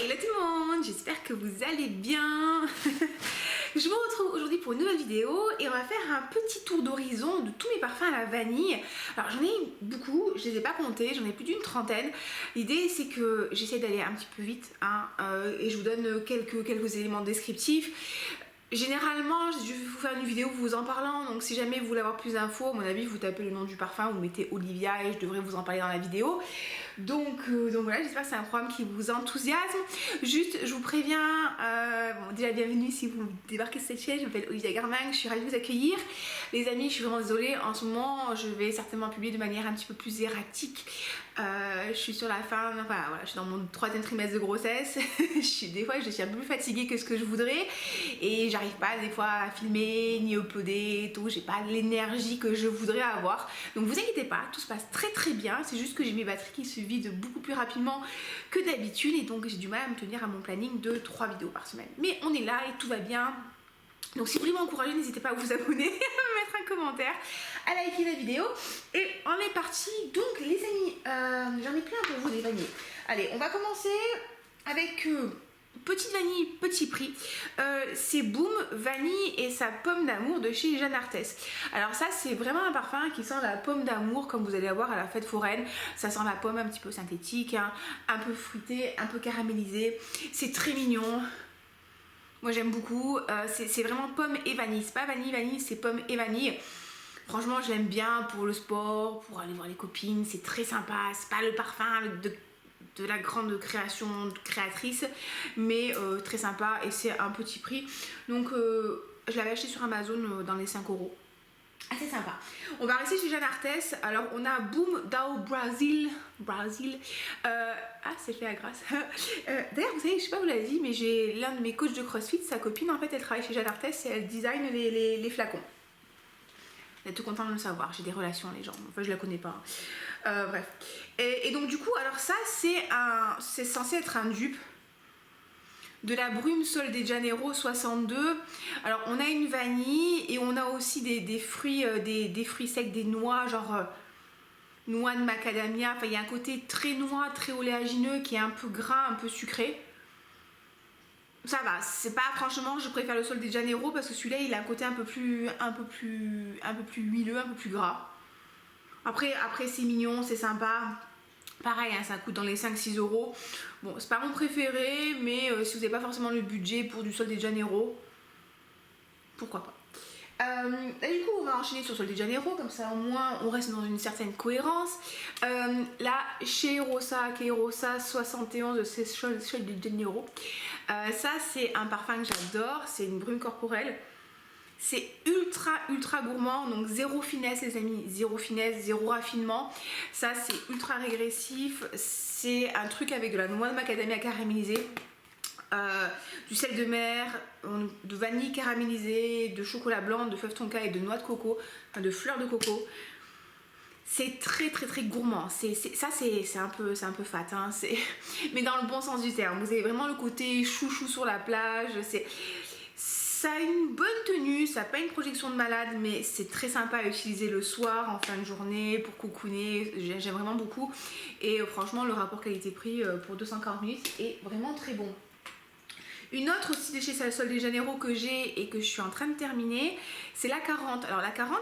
Hello tout le monde, j'espère que vous allez bien. Je vous retrouve aujourd'hui pour une nouvelle vidéo et on va faire un petit tour d'horizon de tous mes parfums à la vanille. Alors j'en ai beaucoup, je les ai pas comptés, j'en ai plus d'une trentaine. L'idée c'est que j'essaie d'aller un petit peu vite et je vous donne quelques éléments descriptifs. Généralement, je vais vous faire une vidéo vous en parlant, donc si jamais vous voulez avoir plus d'infos, à mon avis, vous tapez le nom du parfum, vous mettez Olivia et je devrais vous en parler dans la vidéo. Donc voilà, j'espère que c'est un programme qui vous enthousiasme. Juste, je vous préviens, déjà bienvenue si vous débarquez sur cette chaîne, je m'appelle Olivia Garmann, je suis ravie de vous accueillir. Les amis, je suis vraiment désolée, en ce moment, je vais certainement publier de manière un petit peu plus erratique. Je suis sur la fin, enfin voilà, je suis dans mon 3e trimestre de grossesse. Des fois, je suis un peu plus fatiguée que ce que je voudrais et j'arrive pas des fois à filmer ni uploader et tout. J'ai pas l'énergie que je voudrais avoir. Donc vous inquiétez pas, tout se passe très très bien. C'est juste que j'ai mes batteries qui se vident beaucoup plus rapidement que d'habitude et donc j'ai du mal à me tenir à mon planning de 3 vidéos par semaine. Mais on est là et tout va bien. Donc si vous voulez m'encourager, n'hésitez pas à vous abonner, à me mettre un commentaire, à liker la vidéo. Et on est parti. Donc les amis, j'en ai plein pour vous des vanilles. Allez, on va commencer avec petite vanille, petit prix. C'est Boom Vanille et sa pomme d'amour de chez Jeanne Arthès. Alors ça c'est vraiment un parfum qui sent la pomme d'amour comme vous allez avoir à la fête foraine. Ça sent la pomme un petit peu synthétique, un peu fruitée, un peu caramélisée. C'est très mignon. Moi j'aime beaucoup, c'est vraiment pomme et vanille, c'est pas vanille, c'est pomme et vanille. Franchement je l'aime bien pour le sport, pour aller voir les copines, c'est très sympa, c'est pas le parfum de la grande créatrice, mais très sympa et c'est un petit prix. Donc je l'avais acheté sur Amazon dans les 5 €. Assez sympa. On va rester chez Jeanne Arthès. Alors on a Boom Dao Brazil. C'est fait à grâce. D'ailleurs vous savez, je sais pas vous l'avez dit, mais j'ai l'un de mes coachs de CrossFit, sa copine en fait elle travaille chez Jeanne Arthès et elle design les flacons. Elle est tout contente de le savoir, j'ai des relations les gens, enfin je la connais pas. Bref. Et donc du coup, alors ça c'est censé être un dupe de la Brume Sol de Janeiro 62. Alors on a une vanille et on a aussi des fruits secs, des noix, genre noix de macadamia. Enfin il y a un côté très noix, très oléagineux qui est un peu gras, un peu sucré. Ça va, c'est pas, franchement je préfère le Sol de Janeiro parce que celui-là il a un côté un peu plus huileux, un peu plus gras. Après c'est mignon, c'est sympa. Pareil, ça coûte dans les 5-6 €. Bon, c'est pas mon préféré, mais si vous n'avez pas forcément le budget pour du Sol de Janeiro, pourquoi pas. Du coup, on va enchaîner sur Sol de Janeiro, comme ça au moins on reste dans une certaine cohérence. La Cheirosa 71 de Sol de Janeiro. Ça, c'est un parfum que j'adore, c'est une brume corporelle. C'est ultra gourmand, donc zéro finesse les amis, zéro finesse, zéro raffinement. Ça c'est ultra régressif, c'est un truc avec de la noix de macadamia caramélisée, du sel de mer, de vanille caramélisée, de chocolat blanc, de fève tonka et de noix de coco, enfin de fleurs de coco. C'est très gourmand, c'est un peu fat, mais dans le bon sens du terme. Vous avez vraiment le côté chouchou sur la plage, ça a une bonne tenue, ça n'a pas une projection de malade, mais c'est très sympa à utiliser le soir, en fin de journée, pour cocooner, j'aime vraiment beaucoup. Et franchement, le rapport qualité-prix pour 240 ml est vraiment très bon. Une autre aussi de chez Sol de Janeiro que j'ai et que je suis en train de terminer, c'est la 40. Alors la 40,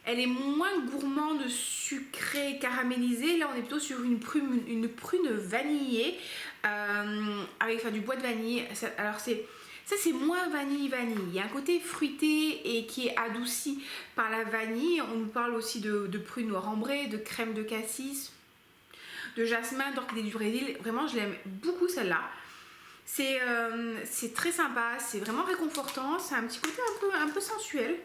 elle est moins gourmande, sucrée, caramélisée. Là, on est plutôt sur une prune vanillée avec du bois de vanille. Alors ça c'est moins vanille. Il y a un côté fruité et qui est adouci par la vanille. On nous parle aussi de prunes noires ambrées, de crème de cassis, de jasmin, d'orchidée du Brésil. Vraiment je l'aime beaucoup celle-là. C'est très sympa, c'est vraiment réconfortant. C'est un petit côté un peu sensuel.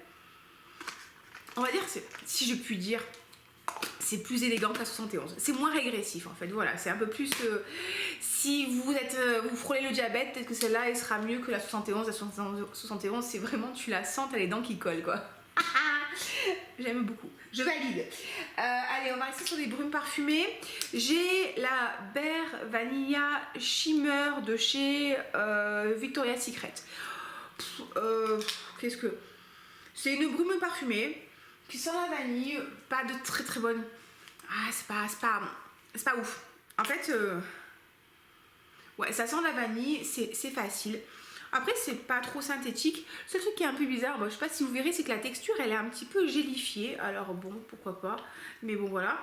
On va dire, si je puis dire, c'est plus élégant que la 71. C'est moins régressif en fait, voilà, c'est un peu plus... si vous frôlez le diabète, peut-être que celle-là elle sera mieux que la 71. La 71 c'est vraiment, tu la sens, t'as les dents qui collent quoi. J'aime beaucoup, je valide. Allez, on va rester sur des brumes parfumées. J'ai la Bear Vanilla Shimmer de chez Victoria's Secret. Qu'est-ce que... C'est une brume parfumée qui sent la vanille, pas de très bonne... c'est pas ouf. En fait, Ouais, ça sent la vanille, c'est facile. Après, c'est pas trop synthétique. Le seul truc qui est un peu bizarre, bon, je sais pas si vous verrez, c'est que la texture, elle est un petit peu gélifiée. Alors bon, pourquoi pas. Mais bon, voilà.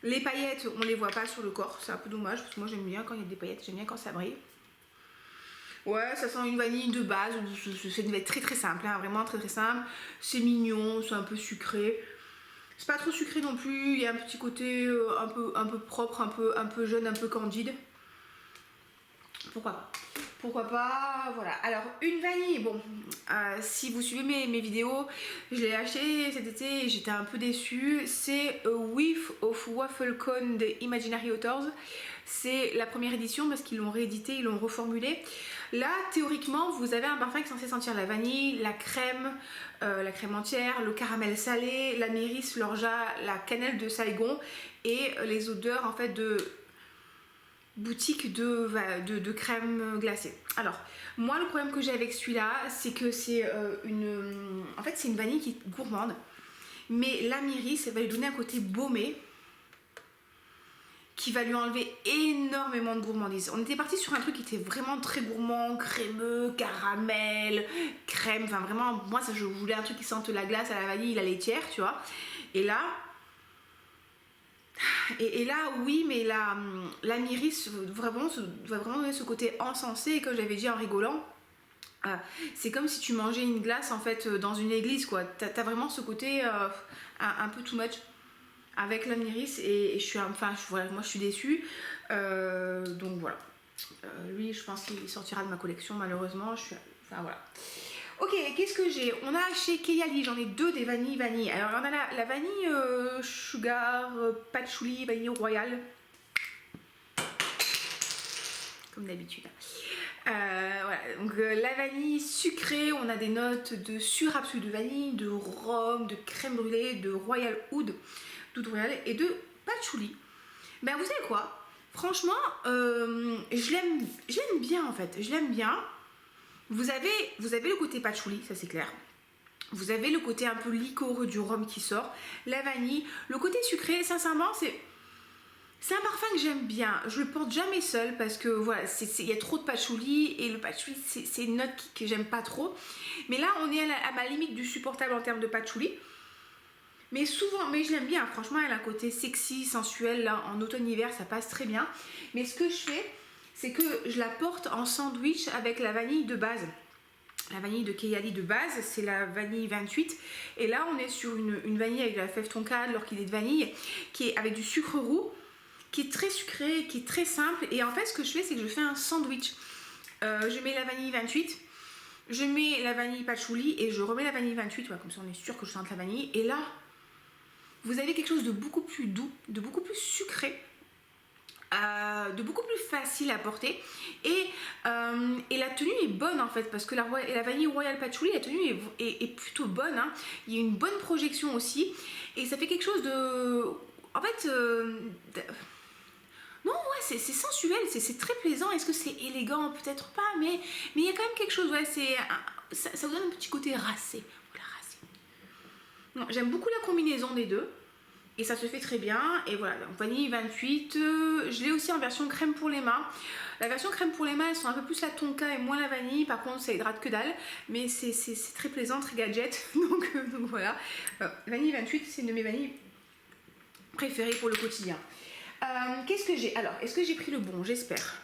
Les paillettes, on les voit pas sur le corps. C'est un peu dommage, parce que moi, j'aime bien quand il y a des paillettes. J'aime bien quand ça brille. Ouais, ça sent une vanille de base. C'est une vanille très très simple, hein, vraiment très très simple. C'est mignon, c'est un peu sucré. C'est pas trop sucré non plus. Il y a un petit côté un peu propre, un peu jeune, un peu candide. Pourquoi pas? Pourquoi pas? Voilà. Alors, une vanille, bon, si vous suivez mes vidéos, je l'ai acheté cet été et j'étais un peu déçue. C'est A Whiff of Waffle Cone des Imaginary Authors. C'est la première édition parce qu'ils l'ont réédité, ils l'ont reformulé. Là, théoriquement, vous avez un parfum qui est censé sentir la vanille, la crème entière, le caramel salé, la myrrhe, l'orgeat, la cannelle de Saigon et les odeurs en fait de boutique de crème glacée. Alors, moi le problème que j'ai avec celui-là, c'est que c'est en fait c'est une vanille qui est gourmande, mais la myrrhe, va lui donner un côté baumé qui va lui enlever énormément de gourmandise. On était parti sur un truc qui était vraiment très gourmand, crémeux, caramel, crème, enfin vraiment, moi ça, je voulais un truc qui sente la glace à la vanille, la laitière, tu vois. Et là, oui, mais la myrrhe va vraiment donner ce côté encensé, et comme j'avais dit en rigolant, c'est comme si tu mangeais une glace en fait dans une église, quoi. T'as vraiment ce côté un peu too much avec la myrrhe, et voilà, moi je suis déçue. Donc voilà. Lui, je pense qu'il sortira de ma collection, malheureusement. Enfin voilà. Ok, qu'est-ce que j'ai? On a chez Keyali, j'en ai deux des vanille. Alors on a la vanille sugar, patchouli, vanille royale. Comme d'habitude. Voilà, donc la vanille sucrée, on a des notes de sucre absolu de vanille, de rhum, de crème brûlée, de royal oud, d'oud royal et de patchouli. Ben vous savez quoi? Franchement, je l'aime bien en fait, je l'aime bien. Vous avez le côté patchouli, ça c'est clair. Vous avez le côté un peu liquoreux du rhum qui sort, la vanille, le côté sucré, sincèrement, c'est un parfum que j'aime bien. Je le porte jamais seul parce que voilà, il y a trop de patchouli et le patchouli, c'est une note que j'aime pas trop. Mais là, on est à ma limite du supportable en termes de patchouli. Mais je l'aime bien. Franchement, elle a un côté sexy, sensuel. Là, en automne-hiver, ça passe très bien. Mais ce que je fais, c'est que je la porte en sandwich avec la vanille de base. La vanille de Keyali de base, c'est la vanille 28. Et là, on est sur une vanille avec de la fève tonka, de l'orchidée de vanille, qui est avec du sucre roux, qui est très sucré, qui est très simple. Et en fait, ce que je fais, c'est que je fais un sandwich. Je mets la vanille 28, je mets la vanille patchouli et je remets la vanille 28. Ouais, comme ça, on est sûr que je sente la vanille. Et là, vous avez quelque chose de beaucoup plus doux, de beaucoup plus sucré, de beaucoup plus facile à porter, et la tenue est bonne en fait, parce que la vanille royal patchouli, la tenue est plutôt bonne, hein. Il y a une bonne projection aussi, et ça fait quelque chose de... En fait... Non, ouais, c'est sensuel, c'est très plaisant. Est-ce que c'est élégant? Peut-être pas, mais il y a quand même quelque chose, ouais, ça vous donne un petit côté racé. Voilà, racé. Non, j'aime beaucoup la combinaison des deux. Et ça se fait très bien. Et voilà, donc vanille 28. Je l'ai aussi en version crème pour les mains. La version crème pour les mains, elles sont un peu plus la tonka et moins la vanille. Par contre, ça hydrate que dalle. Mais c'est très plaisant, très gadget. donc voilà. Vanille 28, c'est une de mes vanilles préférées pour le quotidien. Qu'est-ce que j'ai? Alors, est-ce que j'ai pris le bon? J'espère.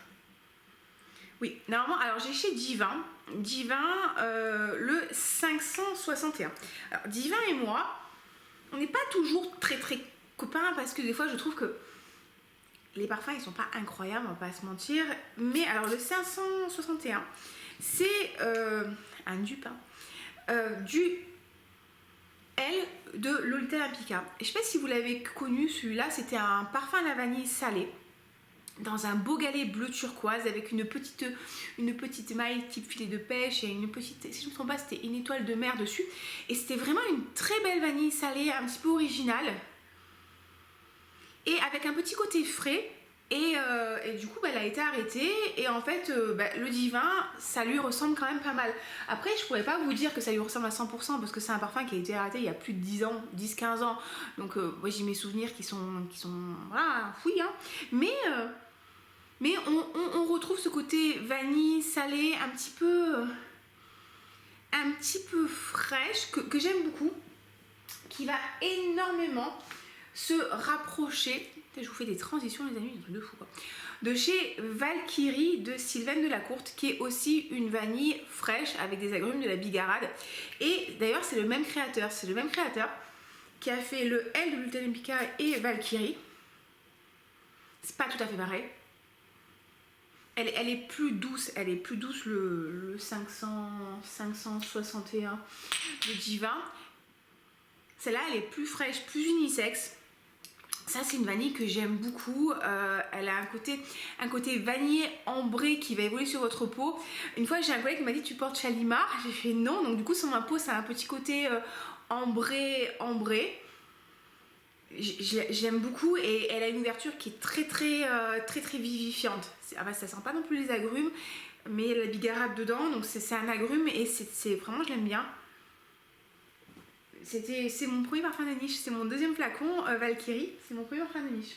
Oui, normalement, alors j'ai chez Divin le 561. Alors, Divin et moi, on n'est pas toujours très copains parce que des fois, je trouve que les parfums, ils sont pas incroyables, on va pas se mentir. Mais alors, le 561, c'est un dupe, du L de Lolita Olympica. Et je sais pas si vous l'avez connu, celui-là, c'était un parfum à la vanille salé dans un beau galet bleu turquoise avec une petite maille type filet de pêche et une petite, si je ne me trompe pas, c'était une étoile de mer dessus. Et c'était vraiment une très belle vanille salée, un petit peu originale et avec un petit côté frais. Et du coup, elle a été arrêtée. Et en fait, le Divin, ça lui ressemble quand même pas mal. Après, je pourrais pas vous dire que ça lui ressemble à 100% parce que c'est un parfum qui a été arrêté il y a plus de 10 ans, 10-15 ans. Donc, moi, j'ai mes souvenirs qui sont voilà, fouilles. Hein. Mais on retrouve retrouve ce côté vanille salé un petit peu fraîche que j'aime beaucoup, qui va énormément se rapprocher. Je vous fais des transitions les amis, des trucs de fou quoi. De chez Valkyrie de Sylvaine Delacourte, qui est aussi une vanille fraîche avec des agrumes de la bigarade. Et d'ailleurs c'est le même créateur, qui a fait le L de Luteolympica et Valkyrie. C'est pas tout à fait pareil. Elle est plus douce, le 561 de Diva. Celle-là, elle est plus fraîche, plus unisexe. Ça, c'est une vanille que j'aime beaucoup. Elle a un côté vanille ambré qui va évoluer sur votre peau. Une fois, j'ai un collègue qui m'a dit tu portes Shalimar. J'ai fait non. Donc du coup, sur ma peau, ça a un petit côté ambré. J'aime beaucoup et elle a une ouverture qui est très vivifiante. Ça sent pas non plus les agrumes, mais il y a la bigarade dedans. Donc c'est un agrume et c'est vraiment, je l'aime bien. C'est mon premier parfum de niche, c'est mon deuxième flacon Valkyrie, c'est mon premier parfum de niche.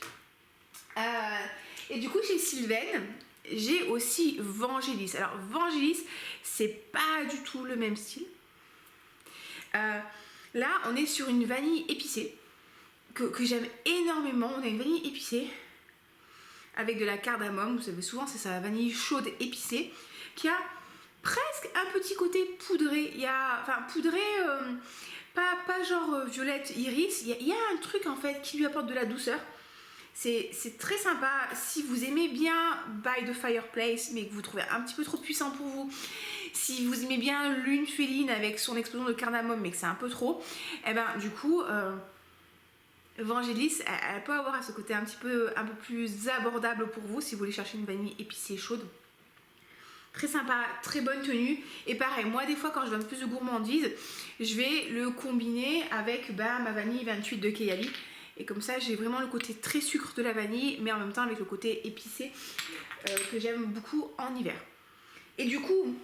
Et du coup chez Sylvaine, j'ai aussi Vangelis. Alors Vangelis, c'est pas du tout le même style. Là, on est sur une vanille épicée que j'aime énormément. On a une vanille épicée avec de la cardamome, vous savez souvent c'est sa vanille chaude épicée qui a presque un petit côté poudré. Poudré. Pas genre violette iris, il y a un truc en fait qui lui apporte de la douceur. C'est très sympa. Si vous aimez bien By the Fireplace mais que vous trouvez un petit peu trop puissant pour vous, si vous aimez bien Lune Féline avec son explosion de cardamome mais que c'est un peu trop, et ben du coup Vangelis elle peut avoir ce côté un peu plus abordable pour vous si vous voulez chercher une vanille épicée chaude. Très sympa, très bonne tenue. Et pareil, moi des fois quand je veux un peu plus de gourmandise, je vais le combiner avec ma vanille 28 de Kayali. Et comme ça j'ai vraiment le côté très sucre de la vanille, mais en même temps avec le côté épicé que j'aime beaucoup en hiver. Et du coup,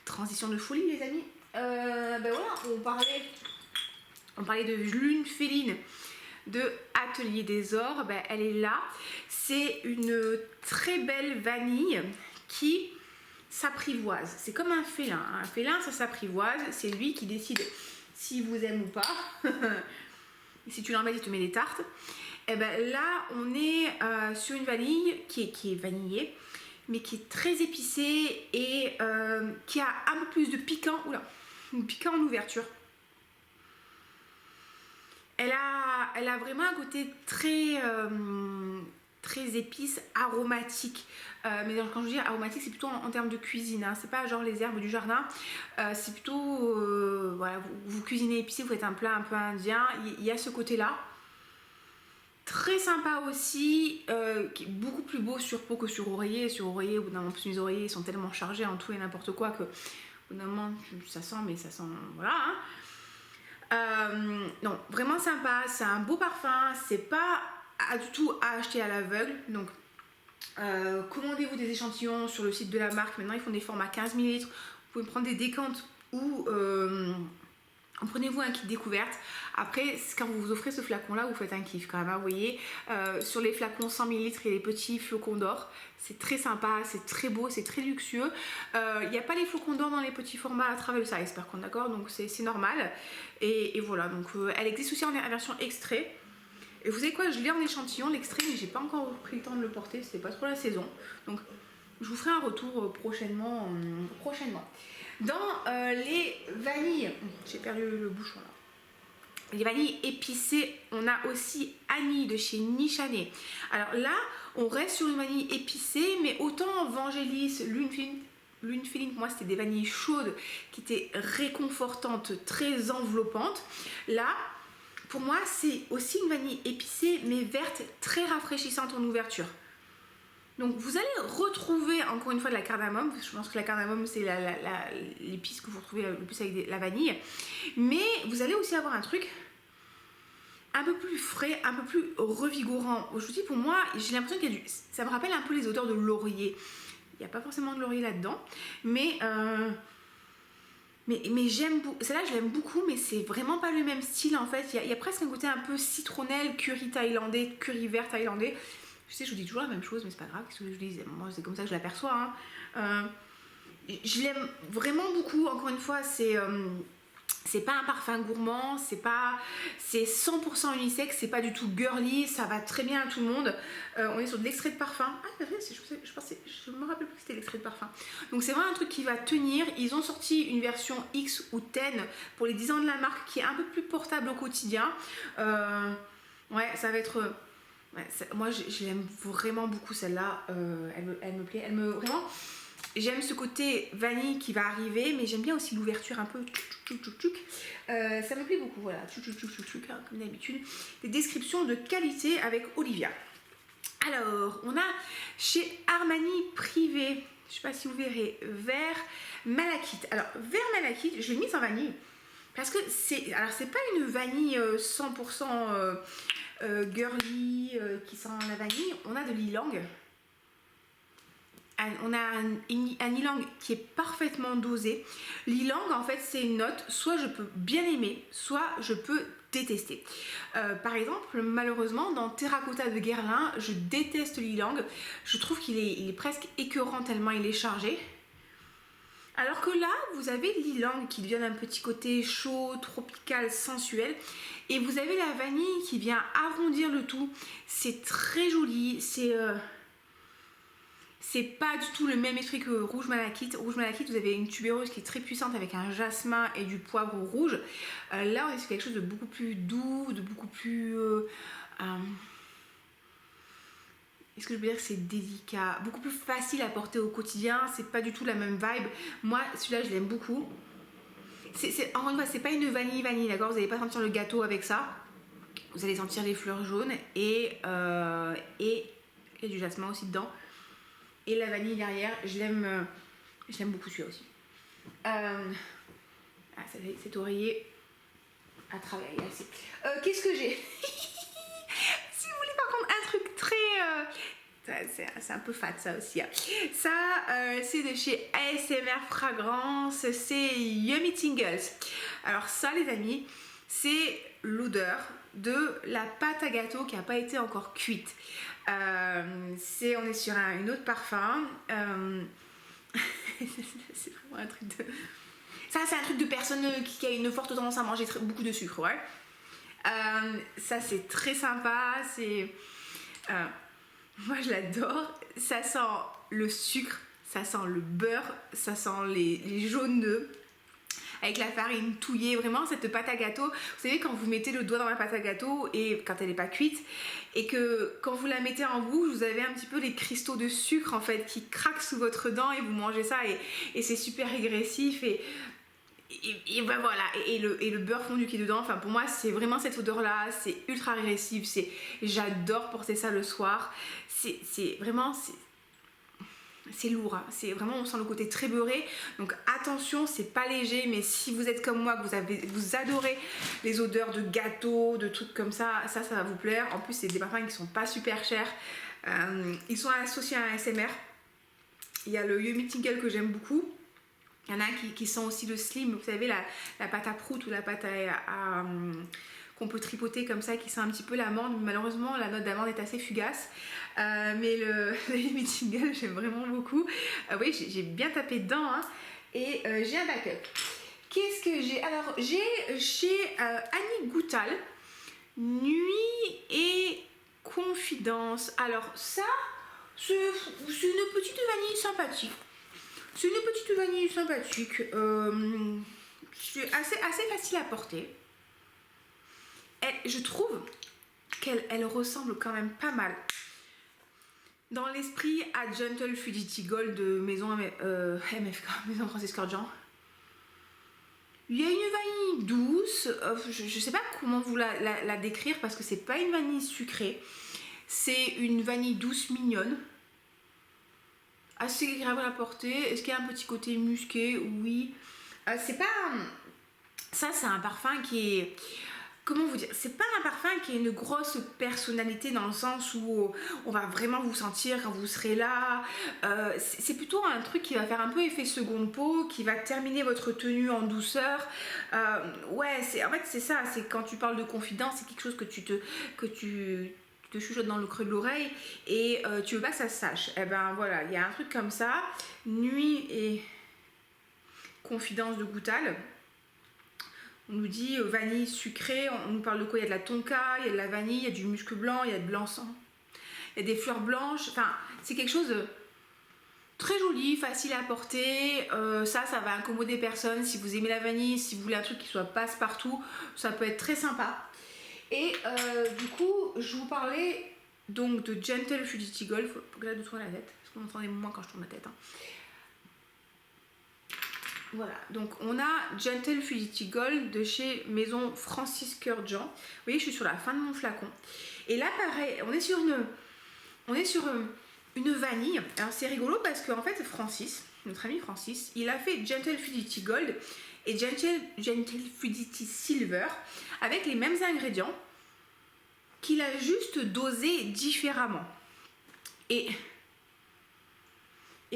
transition de folie les amis, voilà, on parlait de Lune Féline de Atelier des Ors, elle est là. C'est une très belle vanille qui s'apprivoise. C'est comme un félin. Un félin, ça s'apprivoise. C'est lui qui décide si vous aime ou pas. Si tu l'embêtes, il te met des tartes. Et là, on est sur une vanille qui est vanillée, mais qui est très épicée et qui a un peu plus de piquant. Oula, piquant en ouverture. Elle a vraiment un côté très épice, aromatique. Mais quand je dis aromatique, c'est plutôt en termes de cuisine. Hein. C'est pas genre les herbes du jardin. C'est plutôt, voilà, vous cuisinez épicé, vous faites un plat un peu indien. Il y a ce côté-là. Très sympa aussi, qui est beaucoup plus beau sur peau que sur oreiller. Sur oreiller, au bout d'un moment, mes oreillers sont tellement chargés en tout et n'importe quoi que au bout d'un moment, ça sent, voilà. Hein. Non, vraiment sympa, c'est un beau parfum, c'est pas du tout à acheter à l'aveugle. Donc commandez-vous des échantillons sur le site de la marque. Maintenant ils font des formats 15 ml. Vous pouvez prendre des décantes ou prenez-vous un kit découverte. Après, quand vous vous offrez ce flacon là, vous faites un kiff quand même, hein, vous voyez. Sur les flacons 100 ml, il y a des petits flocons d'or. C'est très sympa, c'est très beau, c'est très luxueux. Il n'y a pas les flocons d'or dans les petits formats à travel size par contre, d'accord. Donc c'est normal. Et voilà, donc elle existe aussi en version extrait. Et vous savez quoi, je l'ai en échantillon l'extrait, mais j'ai pas encore pris le temps de le porter, c'était pas trop la saison. Donc je vous ferai un retour prochainement. Dans les vanilles, j'ai perdu le bouchon là. Les vanilles épicées, on a aussi Annie de chez Nichané. Alors là, on reste sur une vanille épicée, mais autant Vangelis, Lune Féline, pour moi c'était des vanilles chaudes qui étaient réconfortantes, très enveloppantes. Là, pour moi, c'est aussi une vanille épicée, mais verte, très rafraîchissante en ouverture. Donc vous allez retrouver encore une fois de la cardamome. Je pense que la cardamome c'est l'épice que vous retrouvez le plus avec la vanille. Mais vous allez aussi avoir un truc un peu plus frais, un peu plus revigorant. Je vous dis, pour moi, j'ai l'impression qu'il y a ça me rappelle un peu les odeurs de laurier. Il n'y a pas forcément de laurier là-dedans. Mais j'aime beaucoup. Celle-là, je l'aime beaucoup, mais c'est vraiment pas le même style en fait. Il y a presque un côté un peu citronnelle, curry thaïlandais, curry vert thaïlandais. Je sais, je vous dis toujours la même chose, mais c'est pas grave, qu'est-ce que je vous dis, moi c'est comme ça que je l'aperçois. Hein. Je l'aime vraiment beaucoup, encore une fois, c'est pas un parfum gourmand, c'est 100% unisexe, c'est pas du tout girly, ça va très bien à tout le monde. On est sur de l'extrait de parfum. Ah, c'est vrai, je me rappelle plus que c'était l'extrait de parfum. Donc c'est vraiment un truc qui va tenir. Ils ont sorti une version X ou 10 pour les 10 ans de la marque qui est un peu plus portable au quotidien. Ouais, ça va être... Ouais, moi, je l'aime vraiment beaucoup celle-là. Elle me plaît. Vraiment, j'aime ce côté vanille qui va arriver, mais j'aime bien aussi l'ouverture un peu. Ça me plaît beaucoup. Voilà, hein, comme d'habitude. Des descriptions de qualité avec Olivia. Alors, on a chez Armani Privé, je sais pas si vous verrez, vert malachite. Alors, vert malachite, je l'ai mise en vanille parce que c'est pas une vanille 100% girly qui sent la vanille. On a de l'ylang. On a un ylang qui est parfaitement dosé. L'ylang, en fait, c'est une note, soit je peux bien aimer, soit je peux détester. Par exemple, malheureusement, dans Terracotta de Guerlain, je déteste l'ylang. Je trouve qu'il est presque écœurant tellement il est chargé. Alors que là, vous avez l'ylang qui devient un petit côté chaud, tropical, sensuel. Et vous avez la vanille qui vient arrondir le tout. C'est très joli, c'est pas du tout le même esprit que rouge malachite. Rouge malachite, vous avez une tubéreuse qui est très puissante avec un jasmin et du poivre rouge. Là, on est sur quelque chose de beaucoup plus doux, de beaucoup plus... est-ce que je veux dire que c'est délicat, beaucoup plus facile à porter au quotidien. C'est pas du tout la même vibe. Moi, celui-là, je l'aime beaucoup. Encore une fois, c'est pas une vanille, d'accord. Vous n'allez pas sentir le gâteau avec ça. Vous allez sentir les fleurs jaunes et du jasmin aussi dedans. Et la vanille derrière, je l'aime beaucoup celui-là aussi. Cet oreiller à travailler assez. Qu'est-ce que j'ai? Si vous voulez par contre un truc très... c'est un peu fat ça aussi. Hein. Ça, c'est de chez ASMR Fragrance, c'est Yummy Tingles. Alors ça les amis, c'est l'odeur de la pâte à gâteau qui n'a pas été encore cuite. On est sur une autre parfum. C'est vraiment un truc de... Ça c'est un truc de personne qui a une forte tendance à manger beaucoup de sucre, ouais. Ça c'est très sympa, moi je l'adore. Ça sent le sucre, ça sent le beurre, ça sent les jaunes d'œufs avec la farine touillée, vraiment cette pâte à gâteau. Vous savez quand vous mettez le doigt dans la pâte à gâteau et quand elle n'est pas cuite et que quand vous la mettez en bouche, vous avez un petit peu les cristaux de sucre en fait qui craquent sous votre dent et vous mangez ça et c'est super régressif et ben voilà, et le beurre fondu qui est dedans, enfin pour moi c'est vraiment cette odeur là, c'est ultra régressif, j'adore porter ça le soir, c'est vraiment, c'est lourd, hein. C'est vraiment, on sent le côté très beurré, donc attention, c'est pas léger, mais si vous êtes comme moi, que vous adorez les odeurs de gâteau, de trucs comme ça va vous plaire. En plus c'est des parfums qui sont pas super chers, ils sont associés à un ASMR. Il y a le Yummy Tingle que j'aime beaucoup. Il y en a un qui sent aussi le slim, vous savez la pâte à prout ou la pâte qu'on peut tripoter comme ça, qui sent un petit peu l'amande. Malheureusement la note d'amande est assez fugace, mais le Yummy Tingle j'aime vraiment beaucoup. Oui, j'ai bien tapé dedans, hein. Et j'ai un backup. Qu'est-ce que j'ai? Alors j'ai chez Annie Goutal Nuit et Confidence. Alors ça c'est une petite vanille sympathique. C'est une petite vanille sympathique, c'est assez facile à porter. Je trouve qu'elle ressemble quand même pas mal dans l'esprit à Gentle Fudity Gold de Maison MFK, Maison Francis Kurkdjian. Il y a une vanille douce, je sais pas comment vous la décrire parce que c'est pas une vanille sucrée, c'est une vanille douce mignonne. Assez agréable à porter. Est-ce qu'il y a un petit côté musqué? Oui. C'est pas... Ça, c'est un parfum qui est... Comment vous dire? C'est pas un parfum qui a une grosse personnalité dans le sens où on va vraiment vous sentir quand vous serez là. C'est plutôt un truc qui va faire un peu effet seconde peau, qui va terminer votre tenue en douceur. Ouais, en fait, c'est ça. C'est quand tu parles de confidence, c'est quelque chose que tu te chuchote dans le creux de l'oreille et tu veux pas que ça se sache. Et ben voilà, il y a un truc comme ça. Nuit et confidence de Goutal. On nous dit vanille sucrée, on nous parle de quoi? Il y a de la tonka, il y a de la vanille, il y a du musc blanc, il y a de blanc-sang, il y a des fleurs blanches. Enfin, c'est quelque chose de très joli, facile à porter. Ça va incommoder personne. Si vous aimez la vanille, si vous voulez un truc qui soit passe-partout, ça peut être très sympa. Et du coup, je vous parlais donc de Gentle Fluidity Gold. Faut que j'aille de tourner la tête, parce qu'on m'entendait moins quand je tourne la tête. Hein. Voilà, donc on a Gentle Fluidity Gold de chez Maison Francis Cœur Jean. Vous voyez, je suis sur la fin de mon flacon. Et là, pareil, on est sur une vanille. Alors c'est rigolo parce qu'en fait, Francis, notre ami Francis, il a fait Gentle Fluidity Gold et Gentle Fluidity Silver avec les mêmes ingrédients qu'il a juste dosé différemment. Et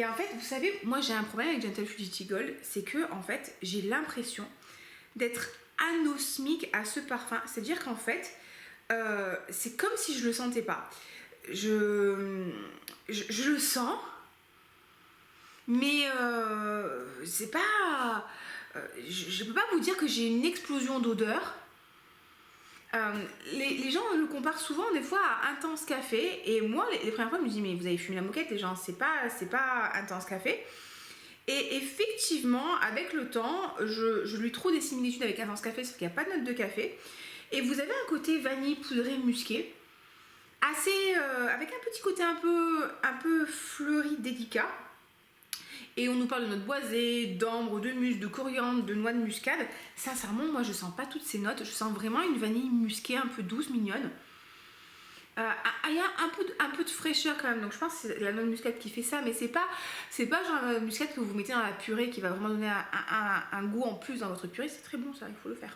en fait, vous savez, moi j'ai un problème avec Gentle Fluidity Gold, c'est que en fait, j'ai l'impression d'être anosmique à ce parfum. C'est-à-dire qu'en fait, c'est comme si je le sentais pas. Je le sens, mais c'est pas... je peux pas vous dire que j'ai une explosion d'odeur. Les gens le comparent souvent des fois à Intense Café et moi les premières fois je me dis mais vous avez fumé la moquette les gens, c'est pas Intense Café. Et effectivement avec le temps je lui trouve des similitudes avec Intense Café sauf qu'il n'y a pas de note de café et vous avez un côté vanille poudré musqué assez avec un petit côté un peu fleuri délicat. Et on nous parle de notes boisées, d'ambre, de musc, de coriandre, de noix de muscade. Sincèrement, moi, je sens pas toutes ces notes. Je sens vraiment une vanille musquée, un peu douce, mignonne. Il y a un peu de fraîcheur quand même. Donc, je pense que c'est la noix de muscade qui fait ça. Mais c'est pas genre la noix de muscade que vous mettez dans la purée qui va vraiment donner un goût en plus dans votre purée. C'est très bon, ça. Il faut le faire.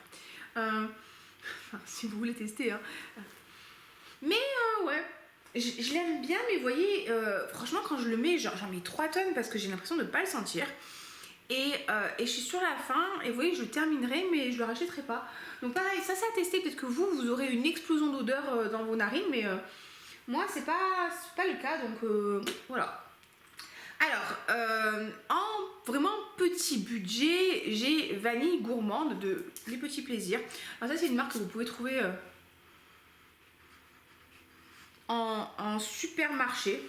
Si vous voulez tester. Hein. Mais ouais. Je l'aime bien, mais vous voyez, franchement, quand je le mets, j'en mets 3 tonnes parce que j'ai l'impression de ne pas le sentir. Et je suis sur la fin, et vous voyez, je le terminerai, mais je le rachèterai pas. Donc pareil, ça c'est à tester. Peut-être que vous aurez une explosion d'odeur dans vos narines, mais moi, c'est pas le cas, donc voilà. Alors, en vraiment petit budget, j'ai Vanille Gourmande de Les Petits Plaisirs. Alors ça, c'est une marque que vous pouvez trouver... en supermarché.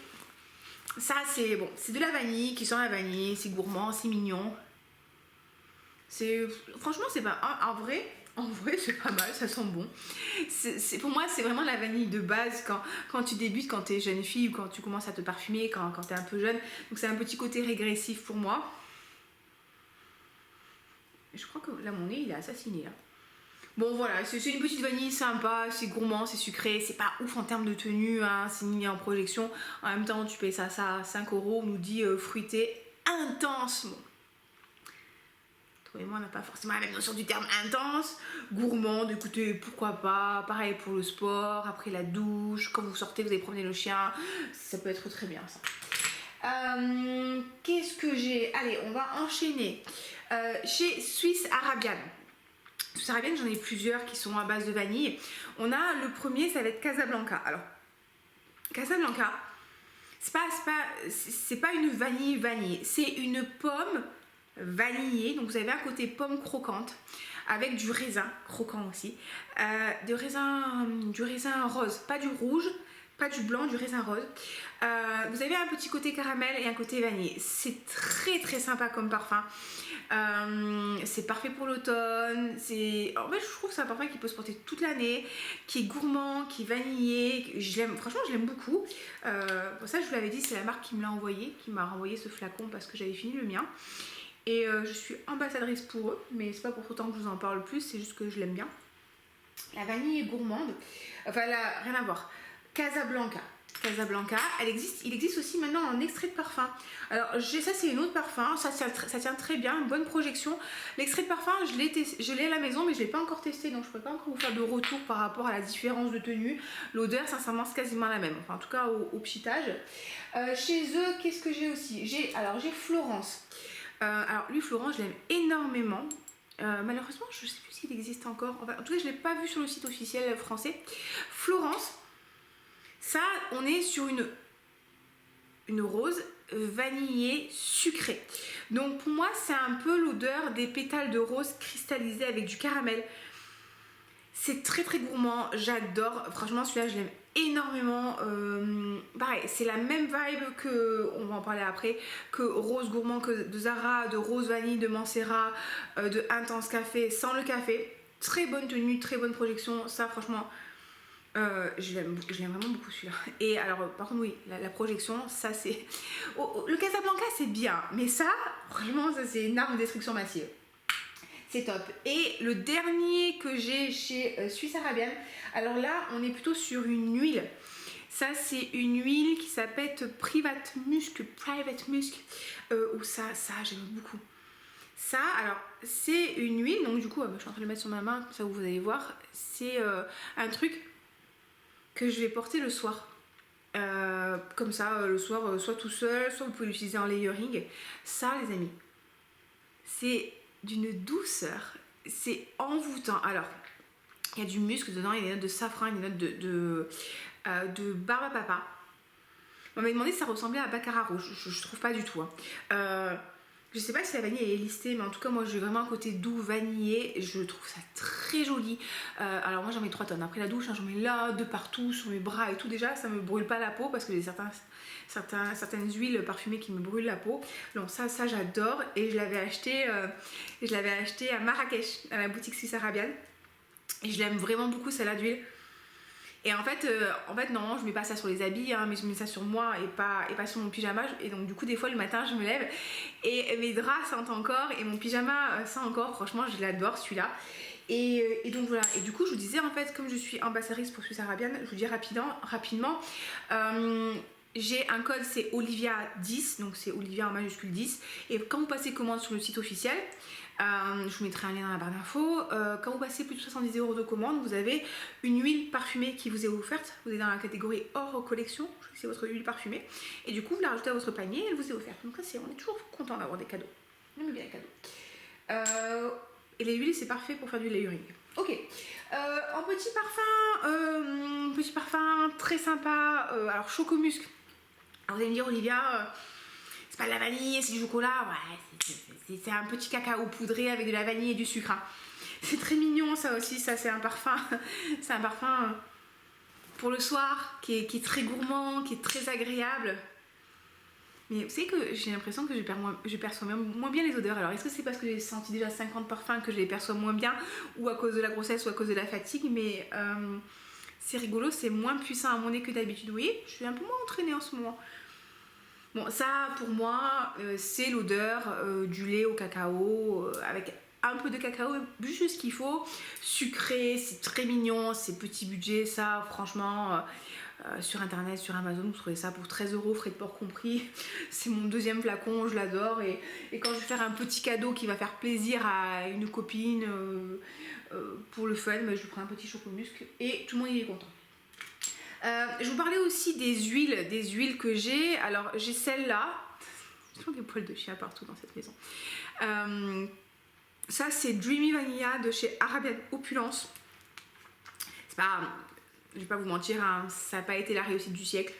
Ça c'est bon, c'est de la vanille qui sent la vanille, c'est gourmand, c'est mignon. Franchement c'est pas en vrai c'est pas mal, ça sent bon. Pour moi c'est vraiment la vanille de base quand tu débutes, quand tu es jeune fille ou quand tu commences à te parfumer, quand tu es un peu jeune. Donc c'est un petit côté régressif pour moi. Je crois que là mon nez il est assassiné là. Bon voilà, c'est une petite vanille sympa, c'est gourmand, c'est sucré, c'est pas ouf en termes de tenue, hein, c'est mis en projection. En même temps, tu payes ça 5 €, on nous dit fruité intense. Bon. Toi et moi, on n'a pas forcément la même notion du terme intense. Gourmand, écoutez, pourquoi pas. Pareil pour le sport, après la douche, quand vous sortez, vous allez promener le chien. Ça peut être très bien ça. Qu'est-ce que j'ai? Allez, on va enchaîner. Chez Swiss Arabian. Swiss Arabian, j'en ai plusieurs qui sont à base de vanille. On a le premier, ça va être Casablanca. Alors, Casablanca, c'est pas une vanille, c'est une pomme vanillée. Donc vous avez un côté pomme croquante avec du raisin croquant aussi, du raisin rose, pas du rouge, pas du blanc, du raisin rose. Vous avez un petit côté caramel et un côté vanille. C'est très très sympa comme parfum. C'est parfait pour l'automne. En fait, je trouve que c'est un parfum qui peut se porter toute l'année, qui est gourmand, qui est vanillé. Franchement, je l'aime beaucoup. Pour ça, je vous l'avais dit, c'est la marque qui me l'a envoyé, qui m'a renvoyé ce flacon parce que j'avais fini le mien. Et je suis ambassadrice pour eux, mais c'est pas pour autant que je vous en parle plus, c'est juste que je l'aime bien. La vanille est gourmande. Enfin, là, rien à voir. Casablanca, il existe aussi maintenant en extrait de parfum. Alors ça c'est une autre parfum, ça tient très bien, une bonne projection. L'extrait de parfum je l'ai à la maison mais je l'ai pas encore testé, donc je ne peux pas encore vous faire de retour par rapport à la différence de tenue. L'odeur sincèrement c'est quasiment la même, enfin en tout cas au pchitage. Chez eux qu'est-ce que j'ai aussi? J'ai Florence. Alors lui Florence je l'aime énormément. Malheureusement je ne sais plus s'il existe encore, enfin, en tout cas je ne l'ai pas vu sur le site officiel français. Florence, Ça, on est sur une rose vanillée sucrée. Donc pour moi, c'est un peu l'odeur des pétales de rose cristallisés avec du caramel. C'est très très gourmand, j'adore. Franchement, celui-là, je l'aime énormément. Pareil, c'est la même vibe que, on va en parler après, que Rose Gourmand que de Zara, de Rose Vanille, de Mancera, de Intense Café, sans le café. Très bonne tenue, très bonne projection. Ça, franchement, je l'aime vraiment beaucoup celui-là. Et alors, par contre, oui, la projection, ça c'est... le Casablanca, c'est bien, mais ça, franchement, ça c'est une arme de destruction massive. C'est top. Et le dernier que j'ai chez Suisse Arabiane, alors là, on est plutôt sur une huile. Ça, c'est une huile qui s'appelle Private Musk. Ou ça, j'aime beaucoup. Ça, alors, c'est une huile, donc du coup, je suis en train de le mettre sur ma main, comme ça vous allez voir. C'est un truc que je vais porter le soir. Comme ça, le soir, soit tout seul, soit vous pouvez l'utiliser en layering. Ça, les amis, c'est d'une douceur, c'est envoûtant. Alors, il y a du musc dedans, il y a des notes de safran, il y a des notes de barbe à papa. On m'a demandé si ça ressemblait à Baccarat rouge, je trouve pas du tout. Je sais pas si la vanille est listée, mais en tout cas, moi j'ai vraiment un côté doux, vanillé. Je trouve ça très joli. Alors, moi j'en mets 3 tonnes. Après la douche, j'en mets là, de partout, sur mes bras et tout. Déjà, ça me brûle pas la peau parce que j'ai certaines huiles parfumées qui me brûlent la peau. Donc, ça j'adore. Et je l'avais acheté à Marrakech, à la boutique Suisse Arabiane. Et je l'aime vraiment beaucoup, celle-là d'huile. Et en fait, non, je mets pas ça sur les habits, hein, mais je mets ça sur moi et pas sur mon pyjama. Et donc, du coup, des fois, le matin, je me lève et mes draps sentent encore et mon pyjama sent encore. Franchement, je l'adore, celui-là. Et donc, voilà. Et du coup, je vous disais, en fait, comme je suis ambassadrice pour Suisse Arabiane, je vous dis rapidement, j'ai un code, c'est Olivia 10, donc c'est Olivia en majuscule 10. Et quand vous passez commande sur le site officiel, je vous mettrai un lien dans la barre d'infos. Quand vous passez plus de 70 € de commande, vous avez une huile parfumée qui vous est offerte. Vous êtes dans la catégorie hors collection, c'est votre huile parfumée. Et du coup, vous la rajoutez à votre panier et elle vous est offerte. Donc là, on est toujours content d'avoir des cadeaux. On aime bien les cadeaux. Et les huiles, c'est parfait pour faire du layering. Ok. En petit parfum très sympa. Alors, chocomusc. Alors, vous allez me dire, Olivia, c'est pas de la vanille, c'est du chocolat. Ouais, c'est un petit cacao poudré avec de la vanille et du sucre. Hein. C'est très mignon, ça aussi. Ça, c'est un parfum. C'est un parfum pour le soir qui est très gourmand, qui est très agréable. Mais vous savez que j'ai l'impression que je perçois moins bien les odeurs. Alors, est-ce que c'est parce que j'ai senti déjà 50 parfums que je les perçois moins bien, ou à cause de la grossesse, ou à cause de la fatigue? Mais c'est rigolo, c'est moins puissant à mon nez que d'habitude. Vous voyez, je suis un peu moins entraînée en ce moment. Bon, ça, pour moi, c'est l'odeur du lait au cacao, avec un peu de cacao, juste ce qu'il faut. Sucré, c'est très mignon, c'est petit budget, ça, franchement... sur internet, sur Amazon, vous trouvez ça pour 13 €, frais de port compris. C'est mon deuxième flacon, je l'adore. Et quand je vais faire un petit cadeau qui va faire plaisir à une copine pour le fun, je lui prends un petit chocomusc et tout le monde y est content. Je vous parlais aussi des huiles que j'ai. Alors j'ai celle-là. Il y a des poils de chien partout dans cette maison. Ça c'est Dreamy Vanilla de chez Arabian Opulence. C'est pas... Je vais pas vous mentir, hein, ça n'a pas été la réussite du siècle.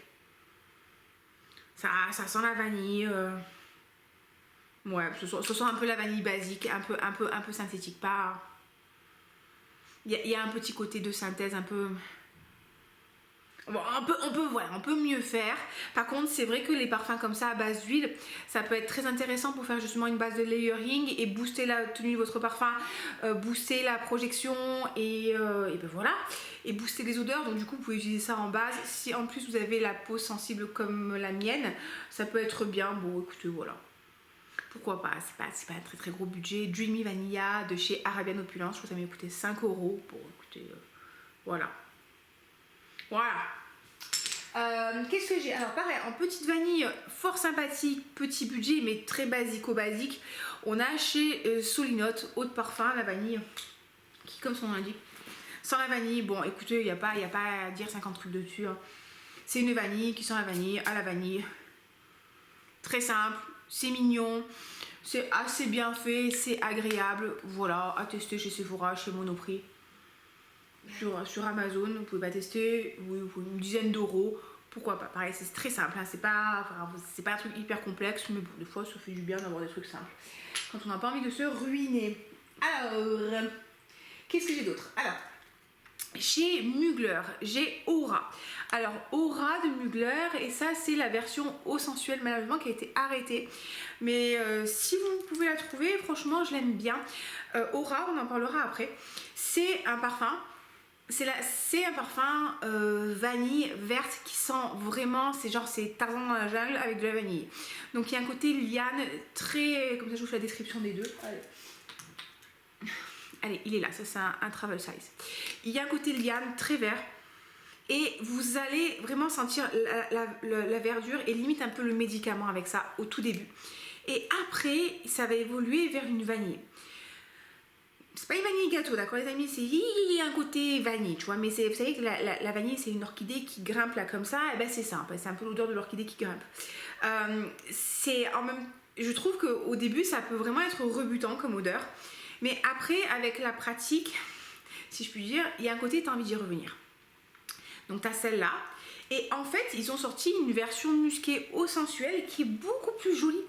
Ça sent la vanille. Ouais, ça sent un peu la vanille basique, un peu synthétique. Pas. Il y a un petit côté de synthèse, un peu. Bon, on peut mieux faire. Par contre, c'est vrai que les parfums comme ça à base d'huile, ça peut être très intéressant pour faire justement une base de layering et booster la tenue de votre parfum, booster la projection et ben voilà, et booster les odeurs. Donc du coup, vous pouvez utiliser ça en base. Si en plus vous avez la peau sensible comme la mienne, ça peut être bien. Bon, écoutez, voilà. Pourquoi pas, c'est pas un très très gros budget. Dreamy Vanilla de chez Arabian Opulence, je crois que ça m'a coûté 5 €. Bon, écoutez, voilà. Voilà. Qu'est-ce que j'ai? Alors pareil, en petite vanille, fort sympathique, petit budget, mais très basico-basique. On a chez Solinote, eau de parfum, la vanille, qui comme son nom l'indique, sans la vanille. Bon, écoutez, il n'y a pas à dire 50 trucs dessus. Hein. C'est une vanille qui sent la vanille, à la vanille. Très simple, c'est mignon, c'est assez bien fait, c'est agréable. Voilà, à tester chez Sephora, chez Monoprix. sur Amazon, vous pouvez pas tester, oui, une dizaine d'euros, pourquoi pas. Pareil, c'est très simple, hein, c'est pas un truc hyper complexe, mais bon, des fois ça fait du bien d'avoir des trucs simples quand on n'a pas envie de se ruiner. Alors, qu'est-ce que j'ai d'autre? Alors, chez Mugler, j'ai Aura. Alors, Aura de Mugler, et ça, c'est la version eau sensuelle, malheureusement, qui a été arrêtée. Mais si vous pouvez la trouver, franchement, je l'aime bien. Aura, on en parlera après. C'est un parfum. C'est un parfum vanille verte qui sent vraiment, c'est Tarzan dans la jungle avec de la vanille. Donc il y a un côté liane très, comme ça je vous fais la description des deux. Allez, il est là, ça c'est un travel size. Il y a un côté liane très vert et vous allez vraiment sentir la verdure et limite un peu le médicament avec ça au tout début. Et après, ça va évoluer vers une vanille. C'est pas une vanille gâteau, d'accord les amis, il y a un côté vanille, tu vois, mais vous savez que la vanille c'est une orchidée qui grimpe là comme ça, et ben c'est ça, c'est un peu l'odeur de l'orchidée qui grimpe. Je trouve qu'au début ça peut vraiment être rebutant comme odeur, mais après avec la pratique, si je puis dire, il y a un côté t'as envie d'y revenir. Donc t'as celle-là, et en fait ils ont sorti une version musquée eau sensuelle qui est beaucoup plus jolie,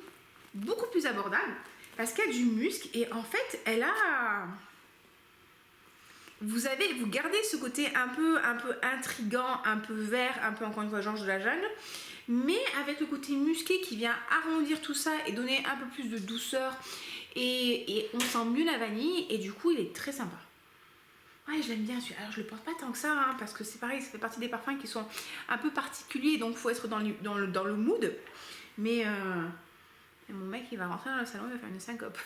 beaucoup plus abordable. Parce qu'il y a du musc et en fait elle a, vous gardez ce côté un peu intriguant, un peu vert, un peu encore une fois Georges de la Jungle, mais avec le côté musqué qui vient arrondir tout ça et donner un peu plus de douceur et on sent mieux la vanille et du coup il est très sympa. Ouais, je l'aime bien celui-là. Alors je le porte pas tant que ça hein, parce que c'est pareil, ça fait partie des parfums qui sont un peu particuliers donc il faut être dans le mood, mais mon mec il va rentrer dans le salon, il va faire une syncope.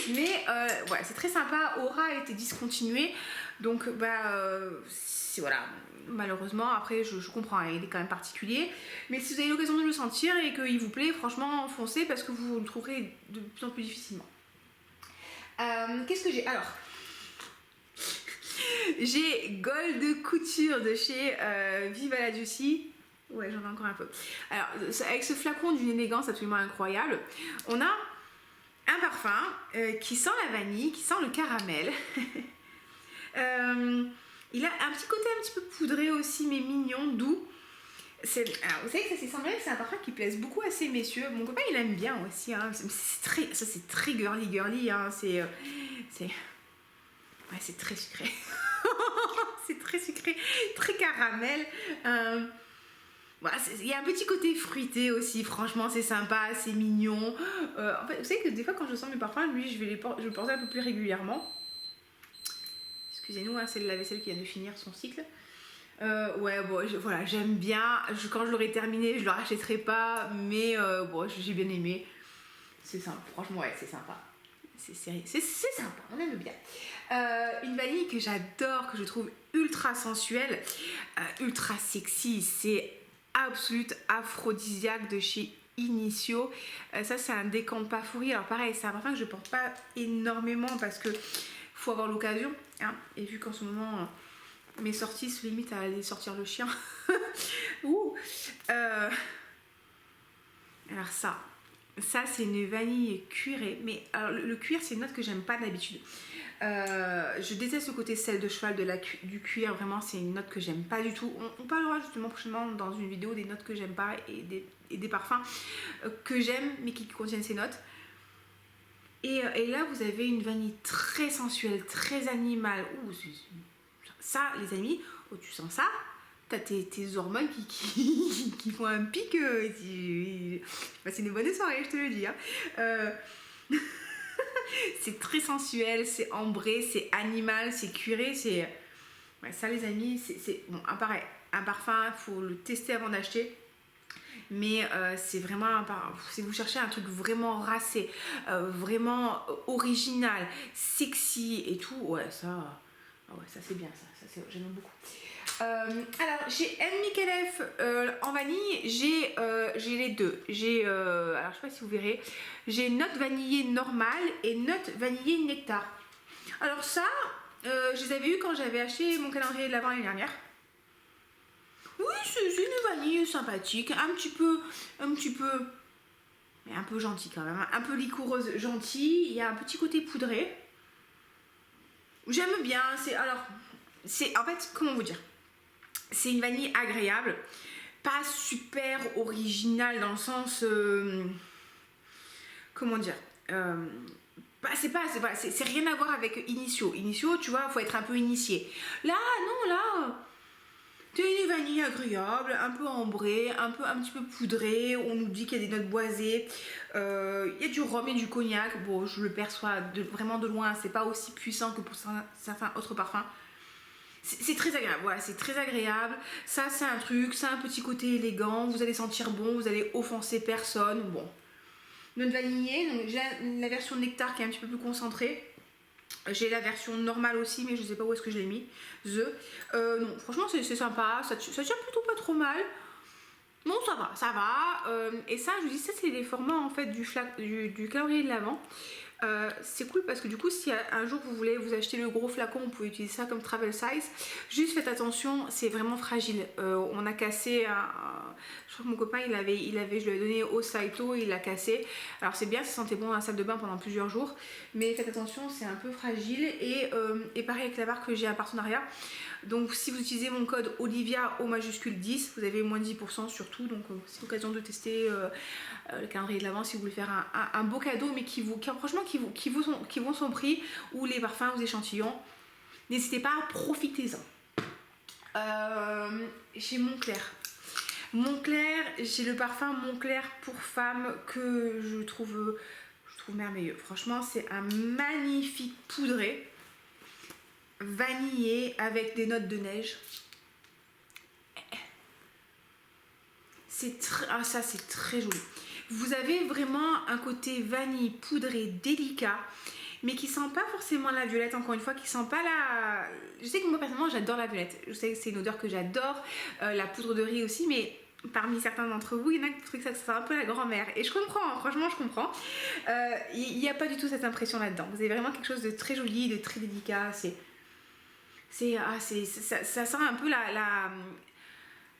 Mais ouais, c'est très sympa. Aura a été discontinué, donc voilà, malheureusement. Après je comprends hein, il est quand même particulier, mais si vous avez l'occasion de le sentir et qu'il vous plaît, franchement foncez parce que vous le trouverez de plus en plus difficilement. Qu'est-ce que j'ai? Alors j'ai Gold Couture de chez Viva la Juicy. Ouais, j'en ai encore un peu. Alors, avec ce flacon d'une élégance absolument incroyable, on a un parfum qui sent la vanille, qui sent le caramel. Il a un petit côté un petit peu poudré aussi, mais mignon, doux. Alors, vous savez que ça c'est semblable, c'est un parfum qui plaise beaucoup à ces messieurs. Mon copain il aime bien aussi. Hein. C'est très girly. Hein. C'est très sucré. C'est très sucré, très caramel. Voilà, il y a un petit côté fruité aussi, franchement c'est sympa, c'est mignon. En fait, vous savez que des fois quand je sens mes parfums, lui je le porte un peu plus régulièrement. Excusez-nous, hein, c'est le lave-vaisselle qui vient de finir son cycle. Ouais, bon, voilà, j'aime bien. Quand je l'aurai terminé, je le rachèterai pas, mais bon, j'ai bien aimé. C'est sympa, franchement, ouais, c'est sympa. C'est sympa, on aime bien. Une vanille que j'adore, que je trouve ultra sensuelle, ultra sexy, c'est Absolute Aphrodisiaque de chez Initio. Ça c'est un décampa fourri. Alors pareil, c'est un parfum que je porte pas énormément parce que faut avoir l'occasion hein. Et vu qu'en ce moment mes sorties se limitent à aller sortir le chien. Ouh. Alors ça c'est une vanille cuirée, mais alors, le cuir c'est une note que j'aime pas d'habitude. Je déteste le côté sel de cheval du cuir, vraiment c'est une note que j'aime pas du tout. On parlera justement prochainement dans une vidéo des notes que j'aime pas et des parfums que j'aime mais qui contiennent ces notes. Et là vous avez une vanille très sensuelle, très animale. Ouh, ça les amis, oh, tu sens ça? T'as tes hormones qui font un pic. C'est une bonne soirée, je te le dis. Hein. C'est très sensuel, c'est ambré, c'est animal, c'est cuiré. Ouais, ça, les amis, c'est bon. Pareil, un parfum, il faut le tester avant d'acheter. Mais c'est vraiment si vous cherchez un truc vraiment racé, vraiment original, sexy et tout, ouais, ça c'est bien, ça j'aime beaucoup. Alors j'ai M. Micallef en vanille, j'ai les deux. Alors je sais pas si vous verrez, j'ai note vanillée normale et note vanillée nectar. Alors ça, je les avais eu quand j'avais acheté mon calendrier de l'Avent l'année dernière. Oui, c'est une vanille sympathique, un petit peu, mais un peu gentille quand même, un peu liquoreuse, gentille. Il y a un petit côté poudré. J'aime bien, alors c'est en fait, comment vous dire, c'est une vanille agréable, pas super originale dans le sens, comment dire, c'est rien à voir avec Initio. Initio, tu vois, faut être un peu initié. Là, non, là, c'est une vanille agréable, un peu ambrée, un petit peu poudrée. On nous dit qu'il y a des notes boisées. Il y a du rhum et du cognac. Bon, je le perçois vraiment de loin. C'est pas aussi puissant que pour certains autres parfums. C'est très agréable, voilà, c'est très agréable. Ça, c'est un truc, ça a un petit côté élégant. Vous allez sentir bon, vous allez offenser personne. Bon. Note vanillée, donc j'ai la version nectar qui est un petit peu plus concentrée. J'ai la version normale aussi, mais je sais pas où est-ce que je l'ai mis. Non, franchement, c'est sympa. Ça tient plutôt pas trop mal. Non, ça va, ça va. Et ça, je vous dis, ça, c'est les formats en fait du calendrier de l'Avent. C'est cool parce que du coup, si un jour vous voulez vous acheter le gros flacon, vous pouvez utiliser ça comme travel size. Juste faites attention, c'est vraiment fragile. On a cassé je crois que mon copain je lui avais donné au Saito, il l'a cassé. Alors c'est bien, ça sentait bon dans la salle de bain pendant plusieurs jours, mais faites attention, c'est un peu fragile. Et pareil avec la marque que j'ai un partenariat. Donc si vous utilisez mon code Olivia au majuscule 10, vous avez moins de 10% sur tout. Donc c'est l'occasion de tester le calendrier de l'Avent si vous voulez faire un beau cadeau, mais qui vaut son prix, ou les parfums aux échantillons. N'hésitez pas, profitez-en. Chez Moncler, j'ai le parfum Moncler pour femme que je trouve merveilleux. Franchement, c'est un magnifique poudré vanillé avec des notes de neige. Ça, c'est très joli. Vous avez vraiment un côté vanille poudré délicat, mais qui sent pas forcément la violette, encore une fois, qui sent pas la... Je sais que moi, personnellement, j'adore la violette. Je sais que c'est une odeur que j'adore, la poudre de riz aussi, mais parmi certains d'entre vous, il y en a qui trouvent que ça sent un peu la grand-mère. Et je comprends, franchement, je comprends. Il n'y a pas du tout cette impression là-dedans. Vous avez vraiment quelque chose de très joli, de très délicat. Ça sent un peu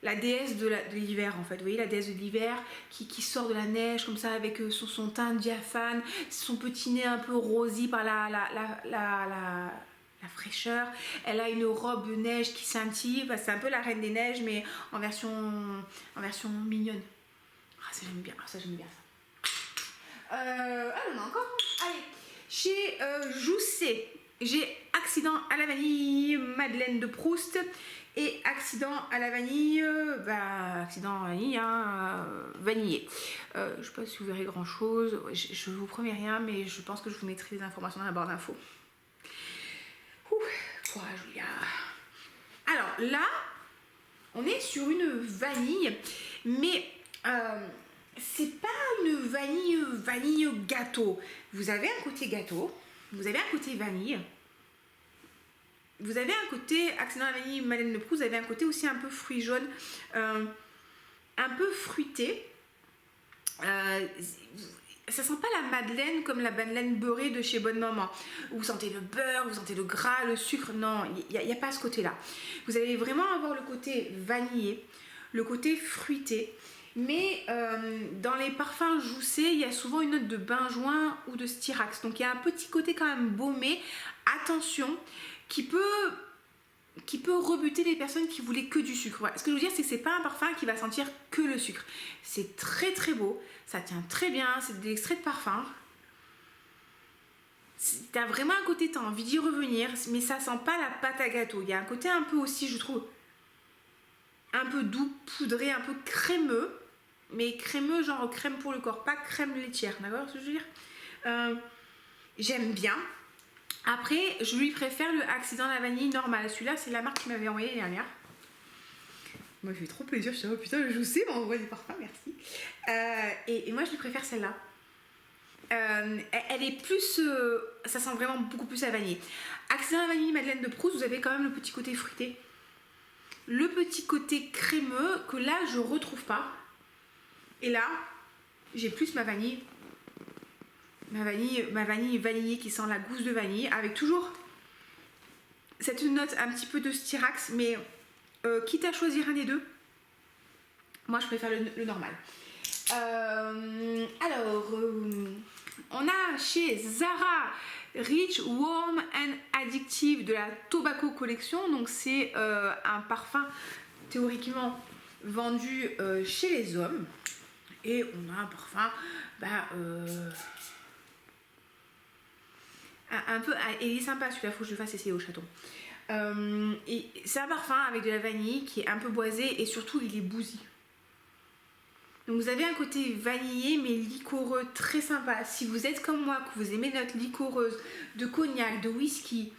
la déesse de l'hiver, en fait. Vous voyez, la déesse de l'hiver qui sort de la neige comme ça avec son teint diaphane, son petit nez un peu rosé par la fraîcheur. Elle a une robe de neige qui scintille. Bah, c'est un peu la reine des neiges, mais en version mignonne. Ah, ça j'aime bien, ça. On a encore. Allez, chez Jousset, j'ai Accident à la vanille, Madeleine de Proust, et Accident à la vanille, Accident à la vanille, vanillé. Je sais pas si vous verrez grand chose, je vous promets rien, mais je pense que je vous mettrai les informations dans la barre d'infos. Courage, Julia. Alors là, on est sur une vanille, mais c'est pas une vanille gâteau. Vous avez un côté gâteau, vous avez un côté vanille, vous avez un côté Accident à la vanille, Madeleine de Proust, vous avez un côté aussi un peu fruit jaune, un peu fruité. Ça sent pas la madeleine comme la madeleine beurrée de chez Bonne Maman. Vous sentez le beurre, vous sentez le gras, le sucre. Non, il n'y a pas ce côté-là. Vous allez vraiment avoir le côté vanillé, le côté fruité. Mais dans les parfums Jousset, il y a souvent une note de benjoin ou de styrax. Donc il y a un petit côté quand même baumé. Attention, qui peut rebuter les personnes qui voulaient que du sucre. Voilà. Ce que je veux dire, c'est que c'est pas un parfum qui va sentir que le sucre. C'est très très beau, ça tient très bien, c'est de l'extrait de parfum. T'as vraiment un côté, t'as envie d'y revenir, mais ça sent pas la pâte à gâteau. Il y a un côté un peu aussi, je trouve, un peu doux, poudré, un peu crémeux, mais crémeux genre crème pour le corps, pas crème laitière, d'accord ce que je veux dire. J'aime bien. Après, je lui préfère le Accident à la vanille normal. Celui-là, c'est la marque qui m'avait envoyé l'année dernière. Moi, ça fait trop plaisir. Je suis oh putain, je sais, m'envoie des parfums, merci. Et moi, je lui préfère celle-là. Elle est plus... ça sent vraiment beaucoup plus la vanille. Accident à la vanille, Madeleine de Proust, vous avez quand même le petit côté fruité. Le petit côté crémeux que là, je retrouve pas. Et là, j'ai plus ma vanille vanillée qui sent la gousse de vanille, avec toujours cette note un petit peu de styrax, mais quitte à choisir un des deux, moi je préfère le normal. On a chez Zara Rich, Warm and Addictive de la Tobacco Collection. Donc c'est un parfum théoriquement vendu chez les hommes. Et on a un parfum un peu... Et il est sympa celui-là, il faut que je le fasse essayer au chaton. Et c'est un parfum avec de la vanille qui est un peu boisé et surtout il est bousy. Donc vous avez un côté vanillé mais liquoreux très sympa. Si vous êtes comme moi, que vous aimez notre liquoreuse de cognac, de whisky,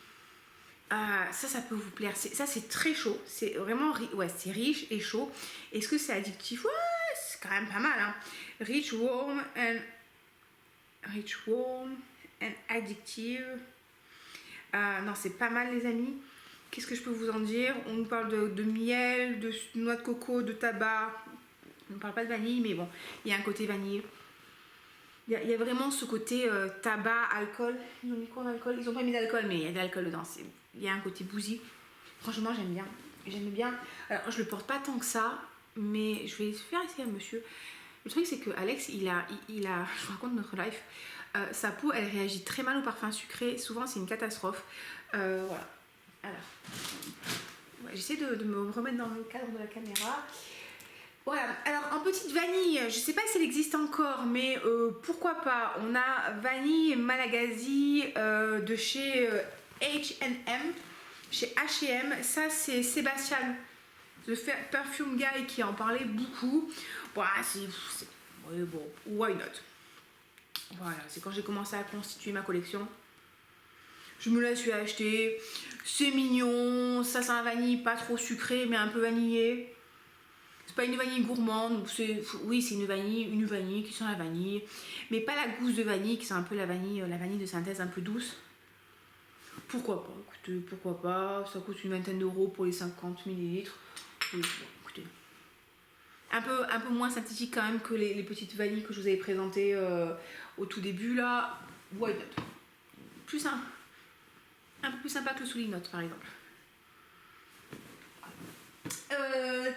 ça peut vous plaire. Ça c'est très chaud, c'est vraiment c'est riche et chaud. Est-ce que c'est addictif? Ouais, c'est quand même pas mal. Hein. Rich, warm and addictive. Non, c'est pas mal les amis. Qu'est-ce que je peux vous en dire? On nous parle de miel, de noix de coco, de tabac. On ne parle pas de vanille, mais bon, il y a un côté vanille. Il y a vraiment ce côté tabac, alcool. Ils ont mis quoi d'alcool? Ils n'ont pas mis d'alcool, mais il y a de l'alcool dedans. Il y a un côté bousy. Franchement, j'aime bien. J'aime bien. Alors, je le porte pas tant que ça, mais je vais faire essayer à monsieur. Le truc, c'est que Alex, il a je vous raconte notre life. Sa peau, elle réagit très mal au parfum sucré. Souvent, c'est une catastrophe. Voilà. Alors, j'essaie de me remettre dans le cadre de la caméra. Voilà, alors en petite vanille, je sais pas si elle existe encore, mais pourquoi pas. On a vanille Malagasy de chez H&M, chez H&M. Ça c'est Sébastien, le perfume guy qui en parlait beaucoup. Voilà, ouais, bon, why not. Voilà, c'est quand j'ai commencé à constituer ma collection. Je me la suis achetée. C'est mignon, ça c'est un vanille pas trop sucré mais un peu vanillé. C'est pas une vanille gourmande, oui c'est une vanille qui sent la vanille, mais pas la gousse de vanille qui sent un peu la vanille de synthèse un peu douce. Pourquoi pas, écoutez, pourquoi pas, ça coûte une vingtaine d'euros pour les 50 ml. Écoutez, un peu moins synthétique quand même que les petites vanilles que je vous avais présentées au tout début là. Why not? Plus simple, un peu plus sympa que le Soulignot par exemple.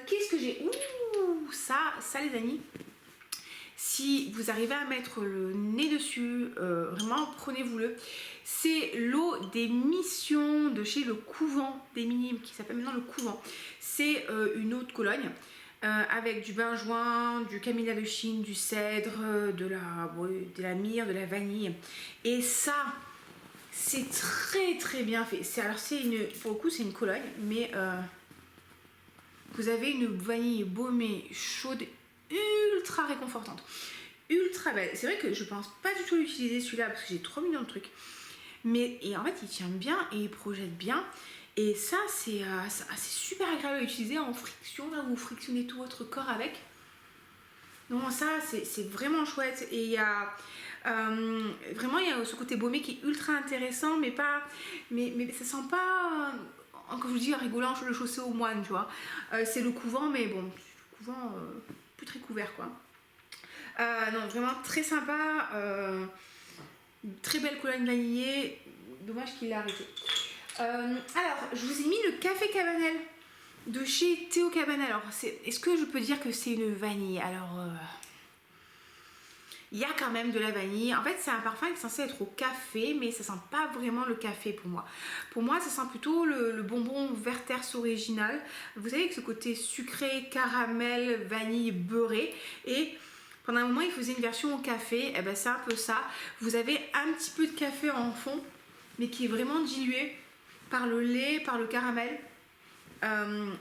Qu'est-ce que j'ai? Ouh, ça les amis, si vous arrivez à mettre le nez dessus, vraiment prenez-vous-le. C'est l'eau des missions de chez Le Couvent des Minimes, qui s'appelle maintenant Le Couvent. C'est une eau de Cologne avec du benjoin, du camélia de Chine, du cèdre, de la myrrhe, de la vanille. Et ça, c'est très bien fait. Pour le coup, c'est une Cologne, mais vous avez une vanille baumée, chaude, ultra réconfortante, ultra belle. C'est vrai que je pense pas du tout l'utiliser celui-là parce que j'ai trop mignon de trucs. Et en fait, il tient bien et il projette bien. Et ça, c'est super agréable à utiliser en friction, là où vous frictionnez tout votre corps avec. Donc ça, c'est vraiment chouette. Et il y a vraiment il y a ce côté baumé qui est ultra intéressant, mais ça sent pas... Comme je vous dis, en rigolant, le chaussée aux moines, tu vois. C'est Le Couvent, mais bon, le couvent plus très couvert, quoi. Non, vraiment très sympa. Très belle Cologne vanillée. Dommage qu'il l'a arrêté. Alors, je vous ai mis le café Cabanel de chez Théo Cabanel. Alors, est-ce que je peux dire que c'est une vanille? Alors... il y a quand même de la vanille. En fait, c'est un parfum qui est censé être au café, mais ça sent pas vraiment le café pour moi. Pour moi, ça sent plutôt le bonbon Werther's original. Vous savez, avec ce côté sucré, caramel, vanille, beurré. Et pendant un moment, il faisait une version au café. Et ben, c'est un peu ça. Vous avez un petit peu de café en fond, mais qui est vraiment dilué par le lait, par le caramel.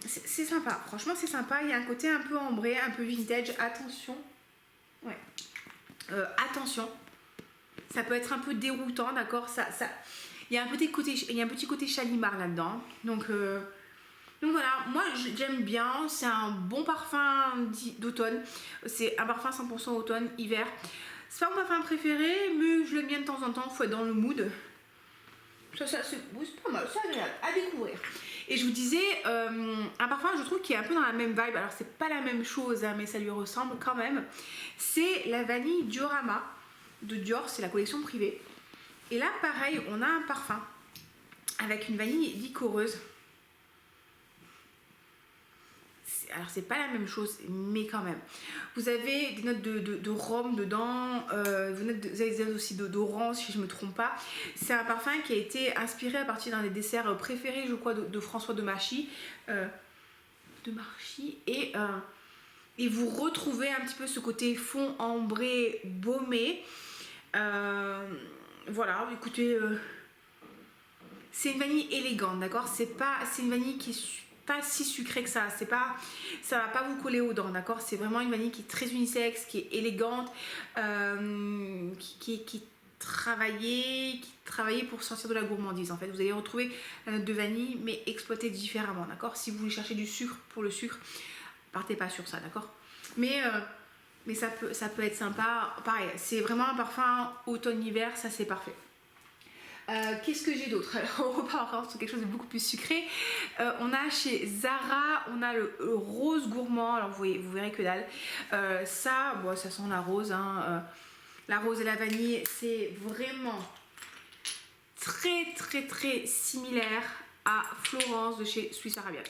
C'est sympa. Franchement, c'est sympa. Il y a un côté un peu ambré, un peu vintage. Attention. Ouais. Attention, ça peut être un peu déroutant, d'accord, il y a un petit côté Chalimar là-dedans, donc voilà, moi j'aime bien, c'est un bon parfum d'automne, c'est un parfum 100% automne, hiver, c'est pas mon parfum préféré, mais je l'aime bien de temps en temps, faut être dans le mood, c'est pas mal, c'est agréable à découvrir. Et je vous disais, un parfum je trouve qui est un peu dans la même vibe, alors c'est pas la même chose hein, mais ça lui ressemble quand même, c'est la vanille Diorama de Dior, c'est la collection privée. Et là pareil, on a un parfum avec une vanille liquoreuse. alors c'est pas la même chose, mais quand même. Vous avez des notes de rhum dedans, vous avez des notes aussi d'orange si je me trompe pas. C'est un parfum qui a été inspiré à partir d'un des desserts préférés, je crois, de François de Marchis. Et vous retrouvez un petit peu ce côté fond ambré, baumé. Voilà, écoutez, c'est une vanille élégante, d'accord? C'est une vanille qui est pas si sucrée que ça. Ça va pas vous coller aux dents, d'accord? C'est vraiment une vanille qui est très unisexe, qui est élégante, qui est travaillée pour sortir de la gourmandise. En fait, vous allez retrouver la note de vanille, mais exploitée différemment, d'accord? Si vous voulez chercher du sucre pour le sucre, partez pas sur ça, d'accord? Mais ça peut être sympa. Pareil, c'est vraiment un parfum automne-hiver, ça c'est parfait. Qu'est-ce que j'ai d'autre? On repart sur quelque chose de beaucoup plus sucré. On a chez Zara, on a le rose gourmand. Alors vous verrez que dalle. Ça sent la rose. Hein. La rose et la vanille, c'est vraiment très très très similaire à Florence de chez Swiss Arabian.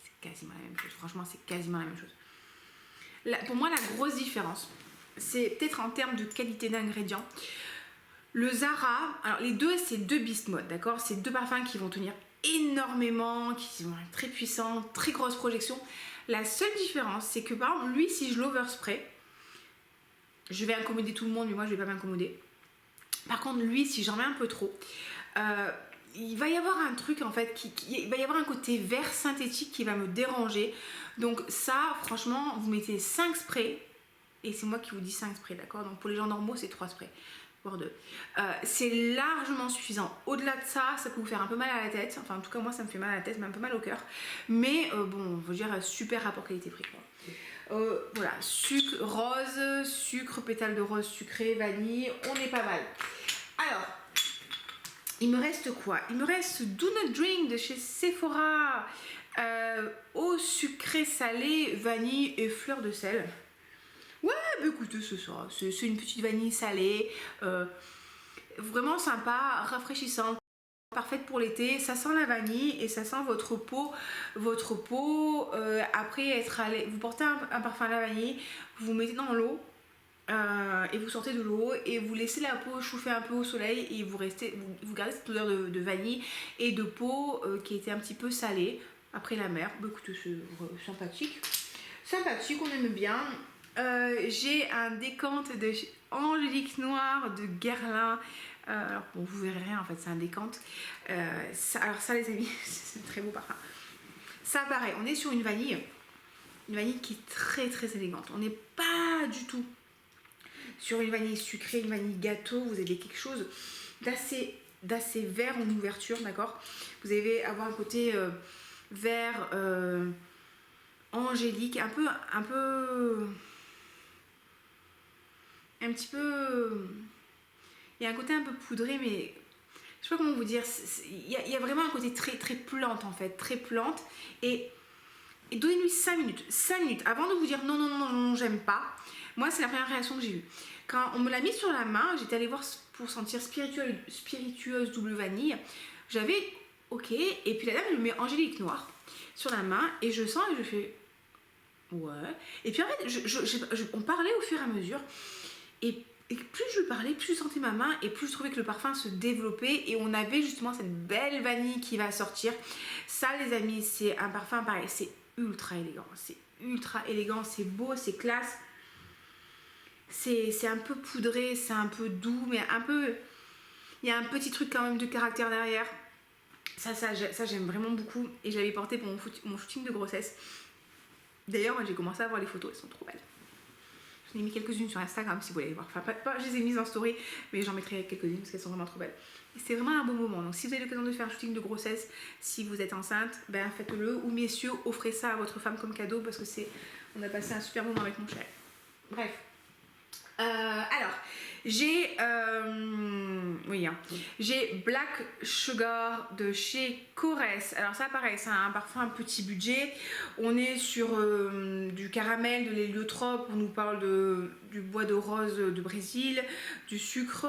C'est quasiment la même chose. Franchement, c'est quasiment la même chose. Pour moi, la grosse différence, c'est peut-être en termes de qualité d'ingrédients. Le Zara, alors les deux, c'est deux Beast Mode, d'accord? C'est deux parfums qui vont tenir énormément, qui sont très puissants, très grosse projection. La seule différence, c'est que par exemple, lui, si je l'overspray, je vais incommoder tout le monde, mais moi, je vais pas m'incommoder. Par contre, lui, si j'en mets un peu trop, il va y avoir un truc, en fait, il va y avoir un côté vert synthétique qui va me déranger. Donc ça, franchement, vous mettez 5 sprays, et c'est moi qui vous dis 5 sprays, d'accord? Donc pour les gens normaux, c'est 3 sprays. C'est largement suffisant. Au-delà de ça, ça peut vous faire un peu mal à la tête. Enfin, en tout cas, moi, ça me fait mal à la tête, mais un peu mal au cœur. Mais bon, je veux dire, super rapport qualité-prix. Voilà, sucre rose, sucre, pétale de rose sucré, vanille, on est pas mal. Alors, il me reste quoi? Il me reste Do Not Drink de chez Sephora. Eau sucrée salée, vanille et fleur de sel. Ouais, bah écoutez, c'est ça. C'est une petite vanille salée. Vraiment sympa, rafraîchissante. Parfaite pour l'été. Ça sent la vanille et ça sent votre peau. Après être allé, vous portez un parfum à la vanille, vous mettez dans l'eau. Et vous sortez de l'eau et vous laissez la peau chauffer un peu au soleil et vous gardez cette odeur de vanille et de peau qui était un petit peu salée après la mer. Bah écoutez, c'est sympathique, on aime bien. J'ai un décante de Angélique Noire de Guerlain. Alors bon, vous verrez rien, en fait, c'est un décante. Alors ça les amis, c'est un très beau parfum. Ça pareil, on est sur une vanille qui est très très élégante. On n'est pas du tout sur une vanille sucrée, une vanille gâteau. Vous avez quelque chose d'assez vert en ouverture, d'accord? Vous allez avoir un côté vert angélique, un petit peu, il y a un côté un peu poudré, mais je sais pas comment vous dire, il y a vraiment un côté très très plante, en fait, très plante. Et donnez-lui 5 minutes avant de vous dire non, j'aime pas. Moi, c'est la première réaction que j'ai eue. Quand on me l'a mis sur la main, j'étais allée voir pour sentir spiritueuse double vanille. J'avais ok, et puis la dame elle me met Angélique Noire sur la main et je sens et je fais ouais. Et puis en fait, on parlait au fur et à mesure et plus je parlais, plus je sentais ma main et plus je trouvais que le parfum se développait et on avait justement cette belle vanille qui va sortir. Ça les amis, c'est un parfum pareil, c'est ultra élégant, c'est beau, c'est classe. C'est un peu poudré, c'est un peu doux, mais un peu... Il y a un petit truc quand même de caractère derrière. Ça j'aime vraiment beaucoup. Et je l'avais porté pour mon shooting de grossesse. D'ailleurs, moi j'ai commencé à voir les photos, elles sont trop belles. J'en ai mis quelques-unes sur Instagram si vous voulez les voir. Enfin, pas je les ai mises en story, mais j'en mettrai quelques-unes parce qu'elles sont vraiment trop belles. Et c'est vraiment un beau moment. Donc si vous avez l'occasion de faire un shooting de grossesse, si vous êtes enceinte, ben faites-le. Ou messieurs, offrez ça à votre femme comme cadeau parce que on a passé un super moment avec mon chéri. Bref. Alors, j'ai Black Sugar de chez Corès. Alors ça pareil, c'est un parfum un petit budget. On est sur du caramel, de l'héliotrope. On nous parle du bois de rose de Brésil, du sucre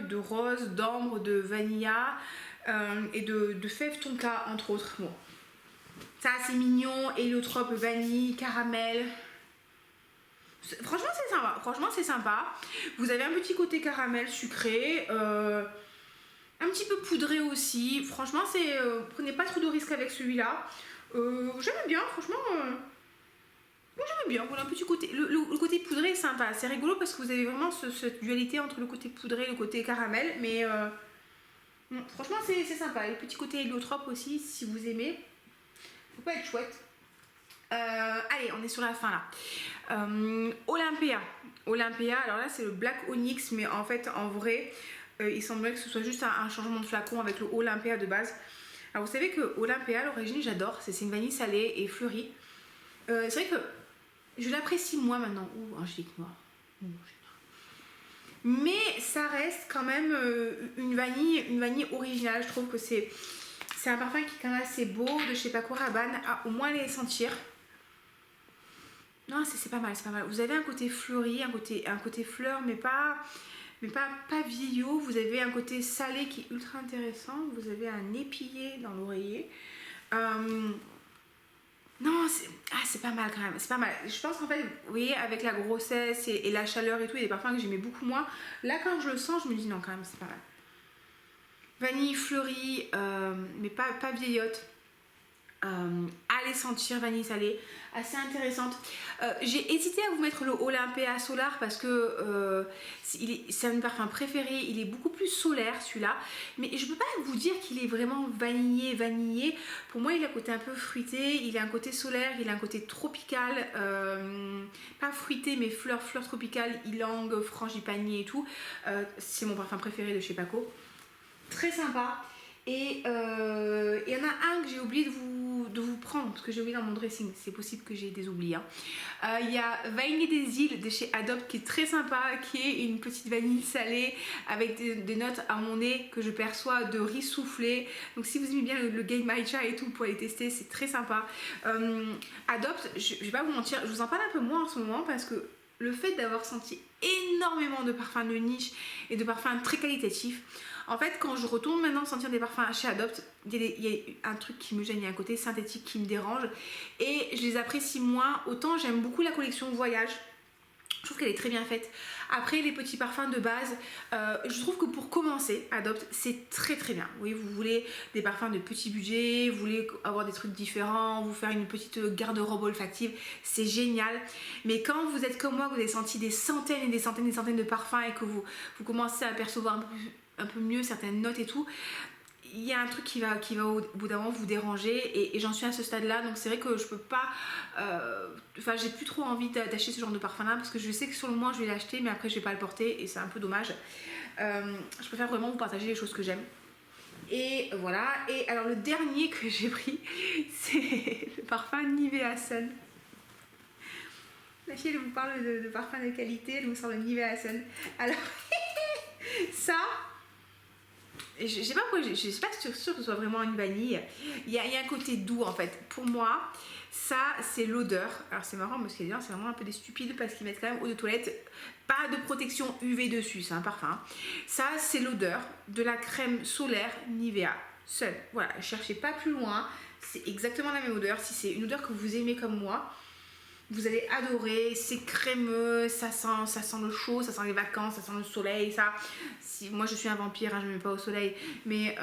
de rose, d'ambre, de vanilla et de fèves tonka entre autres. Bon. Ça c'est mignon, héliotrope, vanille, caramel. Franchement c'est sympa, franchement c'est sympa. Vous avez un petit côté caramel sucré, un petit peu poudré aussi. Franchement c'est, prenez pas trop de risques avec celui-là. J'aime bien, franchement. Moi j'aime bien, voilà un petit côté. Le côté poudré est sympa, c'est rigolo parce que vous avez vraiment cette dualité entre le côté poudré et le côté caramel, mais franchement c'est sympa. Et le petit côté héliotrope aussi, si vous aimez, faut pas être chouette. Allez, on est sur la fin là. Olympia. Olympia, alors là c'est le Black Onyx, mais en fait en vrai, il semblerait que ce soit juste un changement de flacon avec le Olympia de base. Alors vous savez que Olympia, à l'origine j'adore, c'est une vanille salée et fleurie. C'est vrai que je l'apprécie moi maintenant. Ouh, angélique noire. Mais ça reste quand même une vanille originale. Je trouve que c'est un parfum qui est quand même assez beau de chez Paco Rabanne. Au moins les sentir. Non, c'est pas mal, c'est pas mal. Vous avez un côté fleuri, un côté fleur, mais pas vieillot. Vous avez un côté salé qui est ultra intéressant. Vous avez un épillé dans l'oreiller. Non, c'est pas mal quand même, c'est pas mal. Je pense qu'en fait, vous voyez, avec la grossesse et la chaleur et tout, il y a des parfums que j'aimais beaucoup moins. Là, quand je le sens, je me dis non, quand même, c'est pas mal. Vanille fleurie, mais pas vieillotte. Allez sentir vanille salée, assez intéressante. J'ai hésité à vous mettre le Olympia Solar parce que c'est un parfum préféré, il est beaucoup plus solaire celui-là, mais je peux pas vous dire qu'il est vraiment vanillé. Pour moi il a un côté un peu fruité, il a un côté solaire, il a un côté tropical, pas fruité mais fleur tropicale, ylang, frangipanier et tout. C'est mon parfum préféré de chez Paco, très sympa. Et il y en a un que j'ai oublié de vous prendre, parce que j'ai oublié dans mon dressing, c'est possible que j'ai des oublis. Il y a Vanille des îles de chez Adopt qui est très sympa, qui est une petite vanille salée avec des notes à mon nez que je perçois de riz soufflé. Donc si vous aimez bien le game matcha et tout, pour aller tester, c'est très sympa. Adopt, je vais pas vous mentir, je vous en parle un peu moins en ce moment parce que le fait d'avoir senti énormément de parfums de niche et de parfums très qualitatifs, en fait quand je retourne maintenant sentir des parfums chez Adopt, il y a un truc qui me gêne, il y a un côté synthétique qui me dérange et je les apprécie moins. Autant j'aime beaucoup la collection Voyage, je trouve qu'elle est très bien faite. Après les petits parfums de base, je trouve que pour commencer, Adopt, c'est très bien. Oui, vous voulez des parfums de petit budget, vous voulez avoir des trucs différents, vous faire une petite garde-robe olfactive, c'est génial. Mais quand vous êtes comme moi, vous avez senti des centaines et des centaines de parfums et que vous commencez à percevoir un peu mieux certaines notes et tout, il y a un truc qui va au bout d'un moment vous déranger et j'en suis à ce stade là, donc c'est vrai que je peux pas j'ai plus trop envie d'acheter ce genre de parfum là parce que je sais que sur le moment je vais l'acheter mais après je vais pas le porter et c'est un peu dommage. Je préfère vraiment vous partager les choses que j'aime et voilà. Et alors le dernier que j'ai pris c'est le parfum Nivea Sun. La fille elle vous parle de parfum de qualité, elle vous sort le Nivea Sun. Alors ça, je sais pas pourquoi, je suis pas sûre que ce soit vraiment une vanille. Il y a un côté doux en fait. Pour moi, ça c'est l'odeur. Alors c'est marrant parce que les gens c'est vraiment un peu des stupides parce qu'ils mettent quand même eau de toilette, pas de protection UV dessus, c'est un parfum. Ça c'est l'odeur de la crème solaire Nivea Sun. Voilà, cherchez pas plus loin, c'est exactement la même odeur. Si c'est une odeur que vous aimez comme moi, vous allez adorer, c'est crémeux, ça sent le chaud, ça sent les vacances, ça sent le soleil, ça. Moi je suis un vampire, hein, je ne mets pas au soleil, mais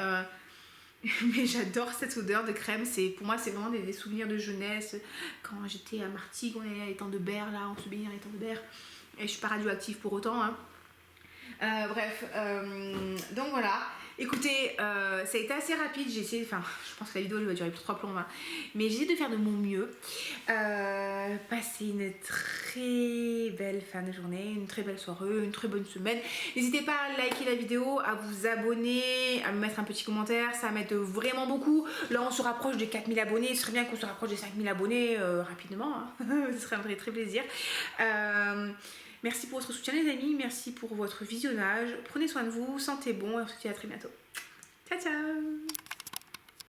j'adore cette odeur de crème. Pour moi c'est vraiment des souvenirs de jeunesse. Quand j'étais à Martigues, on est à l'étang de Berre, là, on se baignait à l'étang de Berre, et je suis pas radioactive pour autant. Hein. Bref, donc voilà. Écoutez, ça a été assez rapide, j'ai essayé, je pense que la vidéo elle va durer plus 3 plombs, hein, mais j'ai essayé de faire de mon mieux. Passez une très belle fin de journée, une très belle soirée, une très bonne semaine. N'hésitez pas à liker la vidéo, à vous abonner, à me mettre un petit commentaire, ça m'aide vraiment beaucoup. Là on se rapproche des 4000 abonnés, ce serait bien qu'on se rapproche des 5000 abonnés rapidement, hein. Ce serait un vrai très plaisir. Merci pour votre soutien les amis, merci pour votre visionnage, prenez soin de vous, sentez bon et on se dit à très bientôt. Ciao ciao.